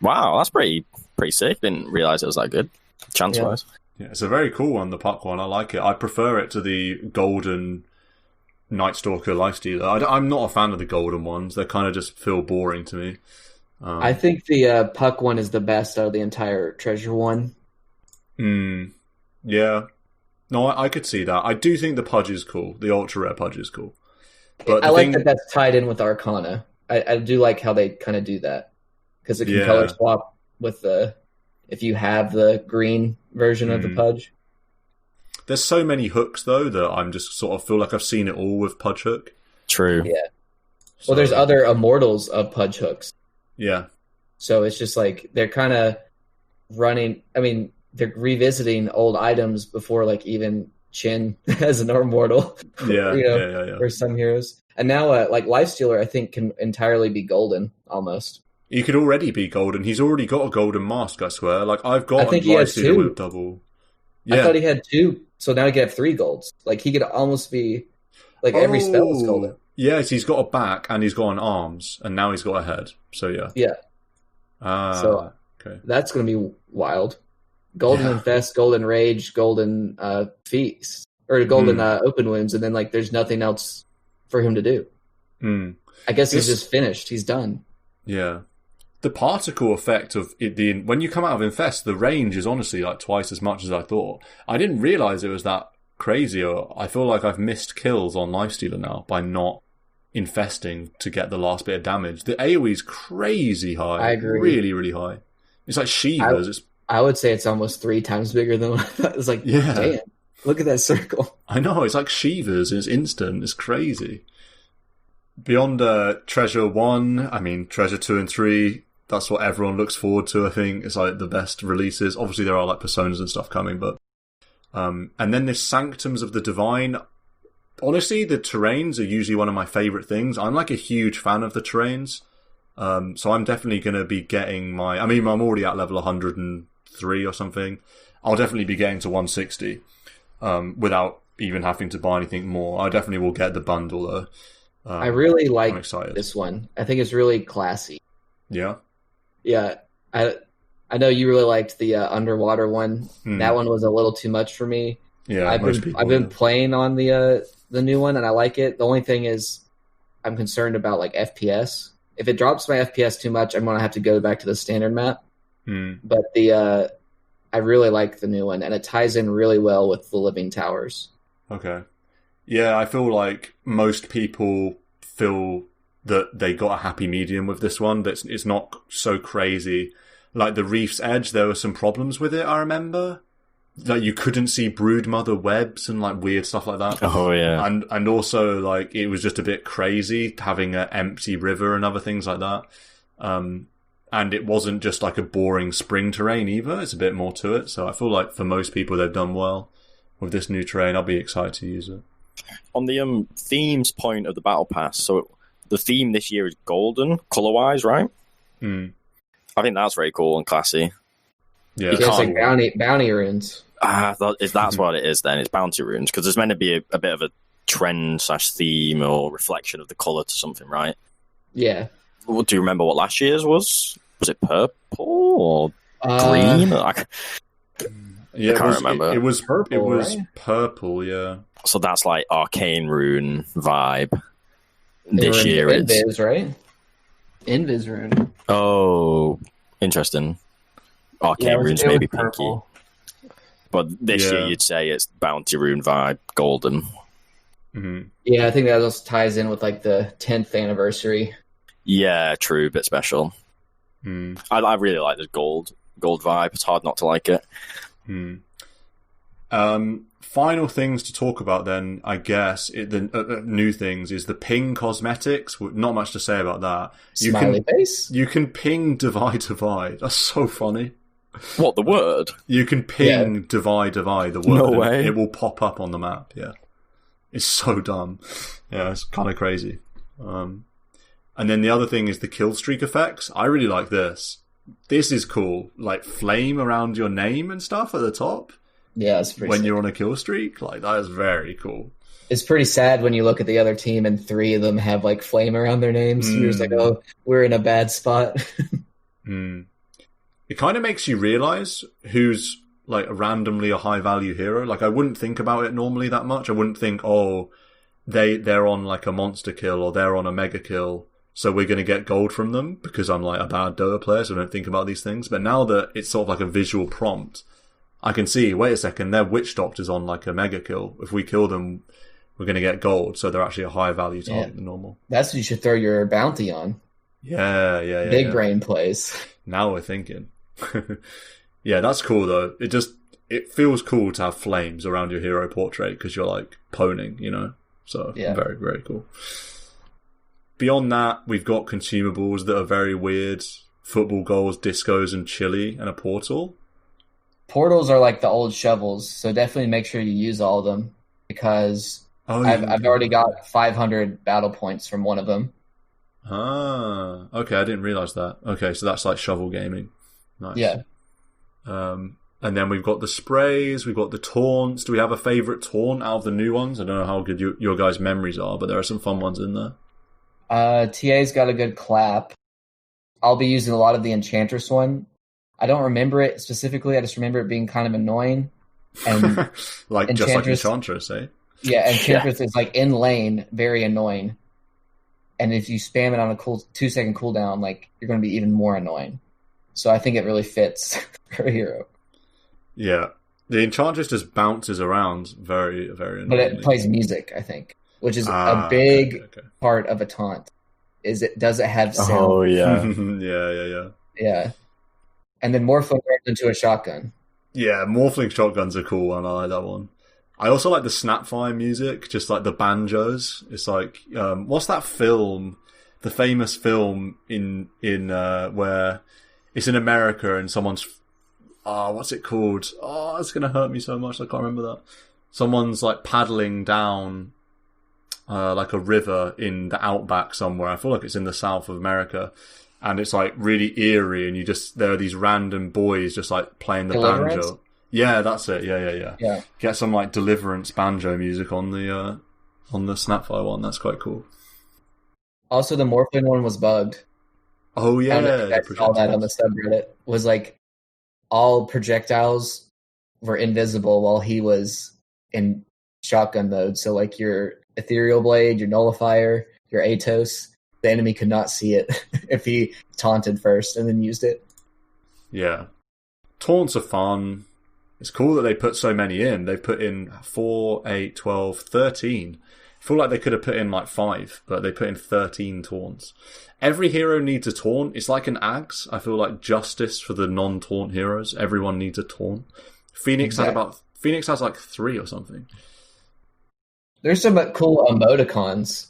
B: Wow, that's pretty sick. Didn't realize it was that good, chance-wise.
A: Yeah, it's a very cool one, the puck one. I like it. I prefer it to the golden Night Stalker Lifestealer. I'm not a fan of the golden ones. They kind of just feel boring to me.
C: I think the puck one is the best out of the entire Treasure one.
A: Yeah. No, I could see that. I do think the Pudge is cool. The ultra rare Pudge is cool. But
C: I like that that's tied in with Arcana. I do like how they kind of do that. Because it can color swap with if you have the green version of the Pudge.
A: There's so many hooks, though, that I'm just sort of feel like I've seen it all with Pudge Hook.
B: True.
C: Yeah. Well, there's other Immortals of Pudge Hooks.
A: Yeah.
C: So it's just like they're kind of running... I mean, they're revisiting old items before like even Chin as an Immortal.
A: Yeah.
C: For some heroes. And now, like Lifestealer, I think can entirely be golden, almost.
A: He could already be golden. He's already got a golden mask, I swear. Like, I've got
C: I think he has 2.
A: With double. Yeah.
C: I thought he had 2, so now he could have 3 golds. Like, he could almost be... Like, every spell is golden.
A: Yes, he's got a back, and he's got an arms, and now he's got a head. So, yeah.
C: Yeah.
A: So,
C: okay. That's going to be wild. Golden Infest, Golden Rage, Golden Feast. Or Golden Open Wounds, and then, like, there's nothing else for him to do. I guess he's just finished. He's done.
A: Yeah. The particle effect of it, when you come out of Infest, the range is honestly like twice as much as I thought. I didn't realize it was that crazy. Or I feel like I've missed kills on Lifestealer now by not infesting to get the last bit of damage. The AoE is crazy high.
C: I agree.
A: Really, really high. It's like Shivers.
C: I would say it's almost 3 times bigger than what I thought. It's like, damn, look at that circle.
A: I know, it's like Shivers. It's instant. It's crazy. Beyond Treasure 1, I mean, Treasure 2 and 3, that's what everyone looks forward to, I think. It's like the best releases. Obviously, there are like Personas and stuff coming, but... and then this Sanctums of the Divine. Honestly, the terrains are usually one of my favourite things. I'm like a huge fan of the terrains. So I'm definitely going to be getting my... I mean, I'm already at level 103 or something. I'll definitely be getting to 160 without even having to buy anything more. I definitely will get the bundle, though.
C: I really like this one. I think it's really classy.
A: Yeah?
C: Yeah. I know you really liked the underwater one. That one was a little too much for me.
A: Yeah,
C: I've been playing on the new one, and I like it. The only thing is, I'm concerned about like FPS. If it drops my FPS too much, I'm gonna have to go back to the standard map. But I really like the new one, and it ties in really well with the living towers.
A: Okay. Yeah, I feel like most people feel that they got a happy medium with this one. That it's not so crazy. Like the Reef's Edge, there were some problems with it, I remember. Like you couldn't see broodmother webs and like weird stuff like that.
B: Oh yeah.
A: And also like it was just a bit crazy having an empty river and other things like that. And it wasn't just like a boring spring terrain either. It's a bit more to it. So I feel like for most people they've done well with this new terrain. I'll be excited to use it.
B: On the themes point of the Battle Pass, so the theme this year is golden, colour-wise, right? I think that's very cool and classy.
A: Yeah,
C: it's like bounty runes.
B: That's what it is then. It's bounty runes, because there's meant to be a bit of a trend / theme or reflection of the colour to something, right?
C: Yeah.
B: Well, do you remember what last year's was? Was it purple or green?
A: Yeah,
B: I can't remember.
A: It was purple. It was
C: right?
A: Purple. Yeah.
B: So that's like arcane rune vibe. This year it's
C: Invis, right? Invis rune.
B: Oh, interesting. Arcane runes maybe
C: purple.
B: pinky, but this year you'd say it's bounty rune vibe, golden.
C: Yeah, I think that also ties in with like the 10th anniversary.
B: Yeah, true, bit special. I really like the gold vibe. It's hard not to like it.
A: Final things to talk about then, I guess, the new things is the ping cosmetics. Not much to say about that.
C: Smiley face?
A: You can ping divide. That's so funny.
B: What, the word?
A: You can ping divide, the word.
B: No way.
A: It will pop up on the map, yeah. It's so dumb. Yeah, it's kind of crazy. And then the other thing is the kill streak effects. I really like this. This is cool. Like flame around your name and stuff at the top.
C: Yeah, it's pretty
A: when
C: sick.
A: You're on a kill streak. Like, that is very cool.
C: It's pretty sad when you look at the other team and 3 of them have like flame around their names. You're just like, oh, we're in a bad spot.
A: It kind of makes you realize who's like randomly a high value hero. Like, I wouldn't think about it normally that much. I wouldn't think, oh, they're on like a monster kill or they're on a mega kill, so we're going to get gold from them because I'm like a bad Dota player, so I don't think about these things. But now that it's sort of like a visual prompt, I can see, wait a second, their witch doctor's on like a mega kill. If we kill them, we're going to get gold, so they're actually a higher value target than normal. That's
C: what you should throw your bounty on.
A: Yeah.
C: Big brain plays.
A: Now we're thinking. Yeah, that's cool though. It feels cool to have flames around your hero portrait because you're like poning, you know? So very, very cool. Beyond that, we've got consumables that are very weird. Football goals, discos, and chili, and a portal.
C: Portals are like the old shovels, so definitely make sure you use all of them because I've already got 500 battle points from one of them.
A: Ah, okay, I didn't realize that. Okay, so that's like shovel gaming. Nice.
C: Yeah.
A: And then we've got the sprays, we've got the taunts. Do we have a favourite taunt out of the new ones? I don't know how good your guys' memories are, but there are some fun ones in there.
C: TA's got a good clap. I'll be using a lot of the Enchantress one. I don't remember it specifically. I just remember it being kind of annoying. And
A: like just like Enchantress, eh?
C: Yeah, Enchantress is like in lane, very annoying. And if you spam it on a 2-second cooldown, like you're going to be even more annoying. So I think it really fits for a hero. Yeah,
A: the Enchantress just bounces around very, very annoying.
C: But it plays music, I think, which is a big part of a taunt. Does it have sound?
B: Oh yeah,
A: yeah.
C: And then Morphling turns into a shotgun.
A: Yeah, Morphling shotguns are cool, and I like that one. I also like the Snapfire music, just like the banjos. It's like, what's that film? The famous film in where it's in America and someone's, what's it called? Oh, it's gonna hurt me so much. I can't remember that. Someone's like paddling down, like a river in the outback somewhere. I feel like it's in the south of America. And it's like really eerie, and there are these random boys just like playing the banjo. Yeah, that's it. Yeah. Get some like Deliverance banjo music on the Snapfire one. That's quite cool.
C: Also, the Morphling one was bugged.
A: Oh yeah,
C: I saw that on the subreddit. Was like all projectiles were invisible while he was in shotgun mode. So like your ethereal blade, your nullifier, your Atos, the enemy could not see it if he taunted first and then used it.
A: Yeah. Taunts are fun. It's cool that they put so many in. They put in 4, 8, 12, 13. I feel like they could have put in like 5, but they put in 13 taunts. Every hero needs a taunt. It's like an axe. I feel like justice for the non-taunt heroes. Everyone needs a taunt. Phoenix has like 3 or something.
C: There's some cool emoticons.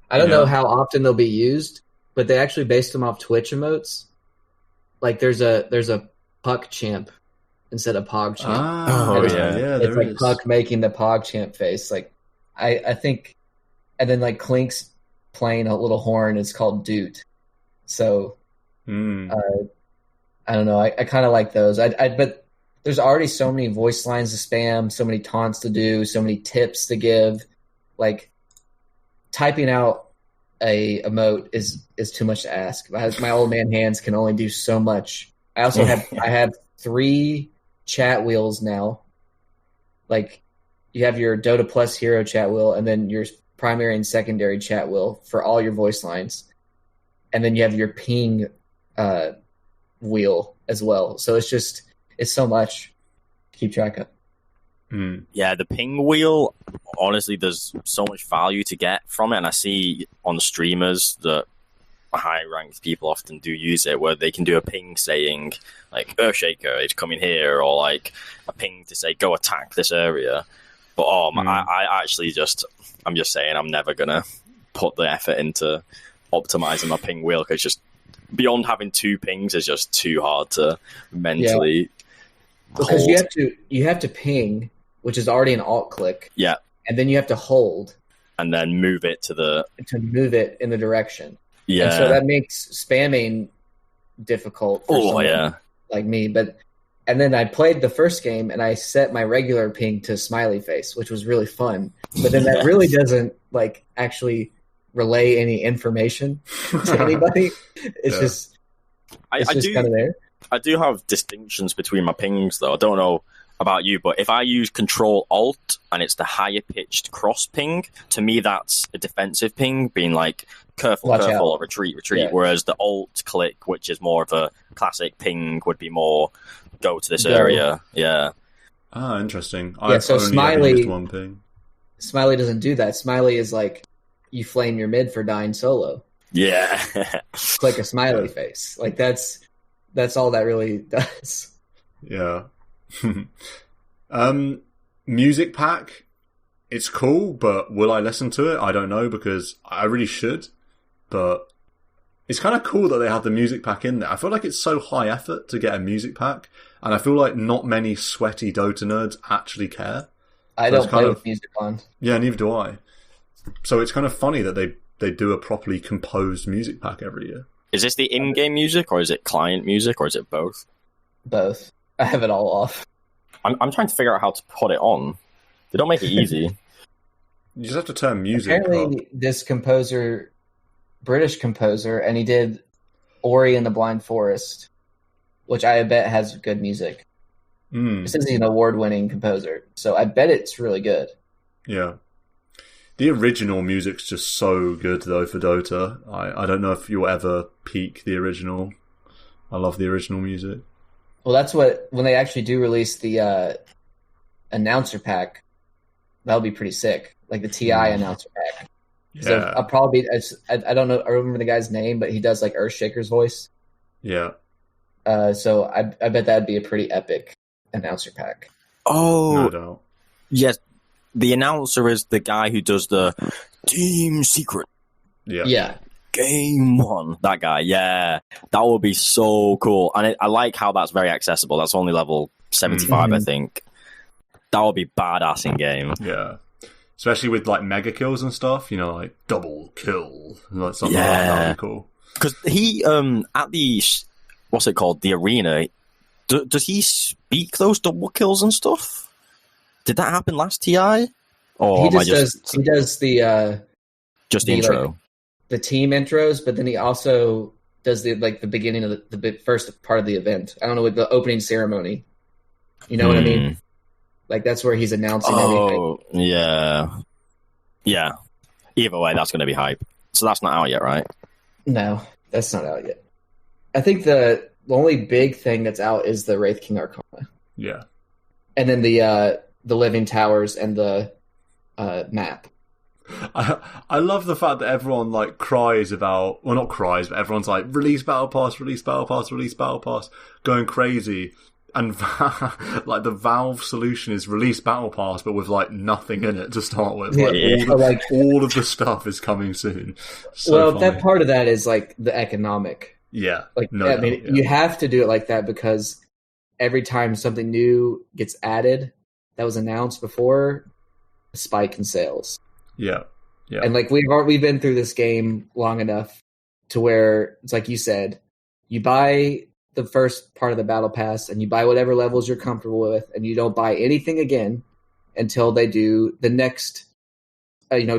C: I don't know how often they'll be used, but they actually based them off Twitch emotes. Like there's a Puck champ instead of Pog champ.
A: Yeah,
C: it's like Puck making the Pog champ face. Like I think, and then like Clink's playing a little horn. It's called Doot. So I don't know. I kind of like those. But there's already so many voice lines to spam, so many taunts to do, so many tips to give. Like typing out a emote is too much to ask. My old man hands can only do so much. I also have 3 chat wheels now. Like you have your Dota Plus hero chat wheel, and then your primary and secondary chat wheel for all your voice lines, and then you have your ping wheel as well. So it's so much to keep track of.
B: Yeah, the ping wheel, honestly, there's so much value to get from it, and I see on streamers that high-ranked people often do use it, where they can do a ping saying, like, Earthshaker is coming here, or like a ping to say, go attack this area. But I actually I'm just saying I'm never going to put the effort into optimizing my ping wheel, because just beyond having 2 pings is just too hard to mentally hold.
C: Because you have to ping, which is already an alt click.
B: Yeah.
C: And then you have to hold.
B: And then move it to move
C: it in the direction.
B: Yeah.
C: And so that makes spamming difficult for someone like me. And then I played the first game and I set my regular ping to smiley face, which was really fun. But then that really doesn't like actually relay any information to anybody. It's just kind of there.
B: I do have distinctions between my pings, though. I don't know about you, but if I use Control-Alt and it's the higher pitched cross ping, to me that's a defensive ping, being like careful, or retreat. Yeah. Whereas the Alt click, which is more of a classic ping, would be more go to this area. Yeah.
A: Ah, interesting.
C: So Smiley, used one ping. Smiley doesn't do that. Smiley is like you flame your mid for dying solo.
B: Yeah.
C: Click a smiley face. Like that's all that really does.
A: Yeah. Music pack, it's cool, but will I listen to it? I don't know, because I really should. But it's kind of cool that they have the music pack in there. I feel like it's so high effort to get a music pack, and I feel like not many sweaty Dota nerds actually care.
C: I don't play with music on.
A: Yeah, neither do I. So it's kind of funny that they do a properly composed music pack every year.
B: Is this the in-game music, or is it client music, or is it both?
C: Both. I have it all off.
B: I'm trying to figure out how to put it on. They don't make it easy.
A: You just have to turn music
C: Apparently, this composer, British composer, and he did Ori and the Blind Forest, which I bet has good music. This is an award-winning composer, so I bet it's really good.
A: Yeah. The original music's just so good, though, for Dota. I don't know if you'll ever peak the original. I love the original music.
C: Well, that's when they actually do release the announcer pack, that'll be pretty sick. Like the TI announcer pack.
A: Yeah.
C: So I'll probably, I don't know, I remember the guy's name, but he does like Earthshaker's voice.
A: Yeah.
C: So I bet that'd be a pretty epic announcer pack.
B: Oh,
A: no doubt.
B: Yes. The announcer is the guy who does the Team Secret.
A: Yeah.
C: Yeah.
B: Game 1. That guy, yeah. That would be so cool. And I like how that's very accessible. That's only level 75, I think. That would be badass in game.
A: Yeah. Especially with like mega kills and stuff, like double kill. Like something like that. That would be cool.
B: Because he, at the, what's it called? The arena, does he speak those double kills and stuff? Did that happen last TI? Or
C: he does the
B: just the intro.
C: Like, the team intros, but then he also does the beginning of the first part of the event. I don't know, with the opening ceremony. You know what I mean? Like that's where he's announcing everything.
B: Yeah. Yeah. Either way, that's going to be hype. So that's not out yet, right?
C: No, that's not out yet. I think the only big thing that's out is the Wraith King Arcana.
A: Yeah.
C: And then the Living Towers and the map.
A: I love the fact that everyone like cries about, well, not cries, but everyone's like, release Battle Pass, release Battle Pass, release Battle Pass, going crazy. And like the Valve solution is release Battle Pass, but with like nothing in it to start with. Like, all of the stuff is coming soon. So funny.
C: That part of that is like the economic.
A: Yeah.
C: Like, you have to do it like that because every time something new gets added that was announced before, a spike in sales.
A: Yeah. Yeah.
C: And like we've been through this game long enough to where it's like you said, you buy the first part of the battle pass and you buy whatever levels you're comfortable with and you don't buy anything again until they do the next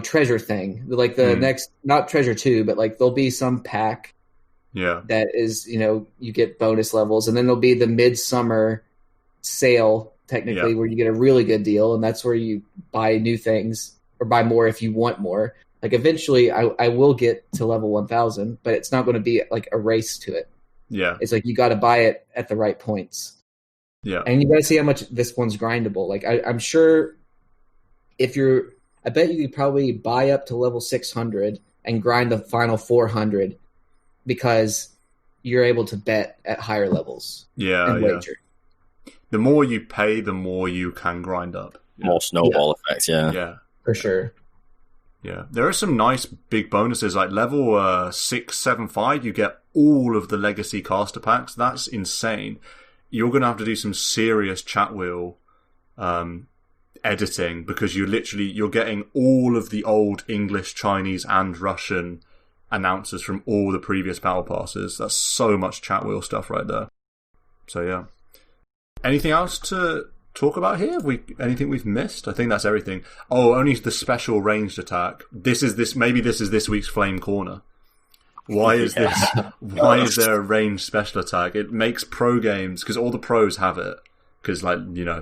C: treasure thing. Like the next, not treasure 2, but like there'll be some pack that is, you get bonus levels, and then there'll be the midsummer sale technically where you get a really good deal, and that's where you buy new things or buy more if you want more. Like eventually I will get to level 1000, but it's not going to be like a race to it.
A: Yeah.
C: It's like you got to buy it at the right points.
A: Yeah.
C: And you got to see how much this one's grindable. Like I'm sure I bet you could probably buy up to level 600 and grind the final 400 because you're able to bet at higher levels.
A: Yeah.
C: And wager.
A: The more you pay, the more you can grind up.
B: More snowball effects, yeah.
A: Yeah.
C: For sure.
A: Yeah. There are some nice big bonuses, like level 675, you get all of the legacy caster packs. That's insane. You're going to have to do some serious chat wheel editing because you're getting all of the old English, Chinese, and Russian announcers from all the previous battle passes. That's so much chat wheel stuff right there. So yeah. Anything else to talk about here? Anything we've missed? I think that's everything. Oh, only the special ranged attack. Maybe this is this week's Flame Corner. Why is this? Why is there a ranged special attack? It makes pro games, because all the pros have it. Because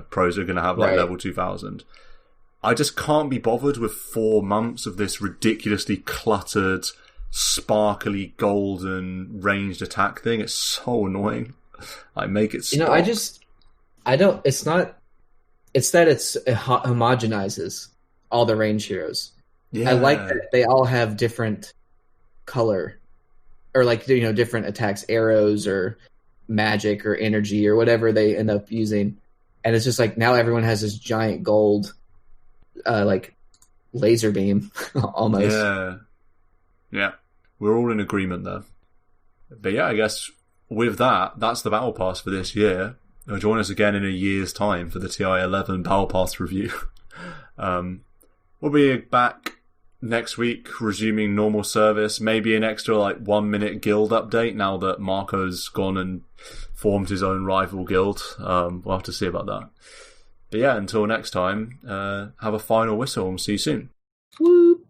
A: pros are going to have level 2000. I just can't be bothered with 4 months of this ridiculously cluttered, sparkly, golden ranged attack thing. It's so annoying. Make it stop. It's that it homogenizes all the range heroes. Yeah. I like that they all have different color or different attacks, arrows or magic or energy or whatever they end up using. And it's just like now everyone has this giant gold laser beam almost. Yeah. We're all in agreement there. But yeah, I guess with that's the Battle Pass for this year. Join us again in a year's time for the TI11 Battle Pass review. We'll be back next week, resuming normal service. Maybe an extra 1 minute guild update now that Marco's gone and formed his own rival guild. We'll have to see about that. But yeah, until next time, have a final whistle and see you soon.
C: Whoop.